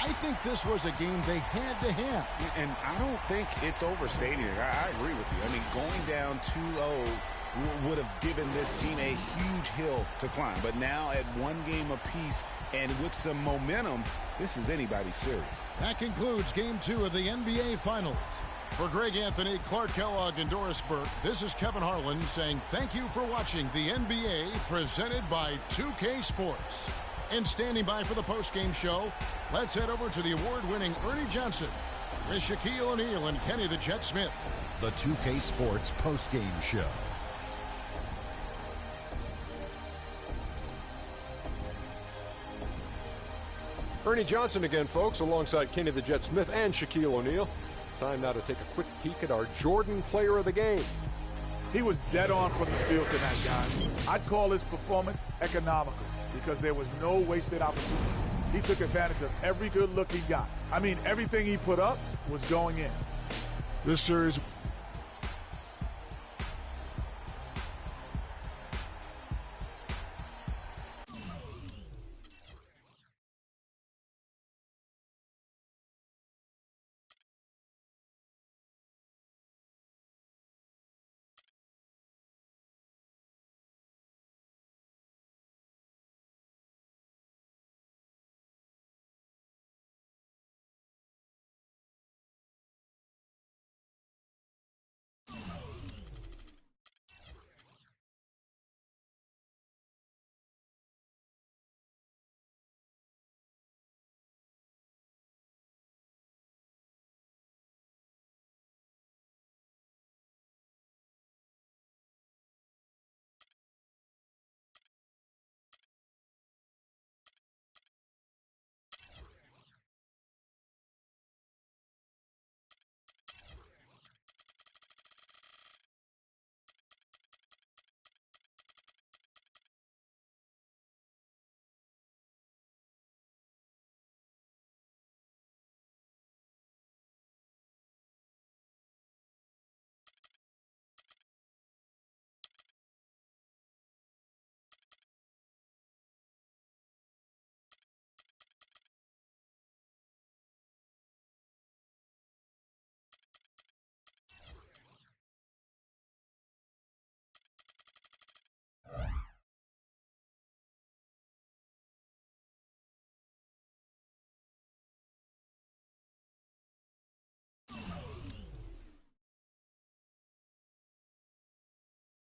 I think this was a game they had to have. And I don't think it's overstating it. I agree with you. I mean, going down 2-0 would have given this team a huge hill to climb. But now at one game apiece and with some momentum, this is anybody's series. That concludes Game 2 of the NBA Finals. For Greg Anthony, Clark Kellogg, and Doris Burke, this is Kevin Harlan saying thank you for watching the NBA presented by 2K Sports. And standing by for the postgame show, let's head over to the award-winning Ernie Johnson with Shaquille O'Neal and Kenny the Jet Smith. The 2K Sports postgame show. Ernie Johnson again, folks, alongside Kenny the Jet Smith and Shaquille O'Neal. Time now to take a quick peek at our Jordan player of the game. He was dead on from the field tonight, guys. I'd call his performance economical because there was no wasted opportunities. He took advantage of every good look he got. I mean, everything he put up was going in. This series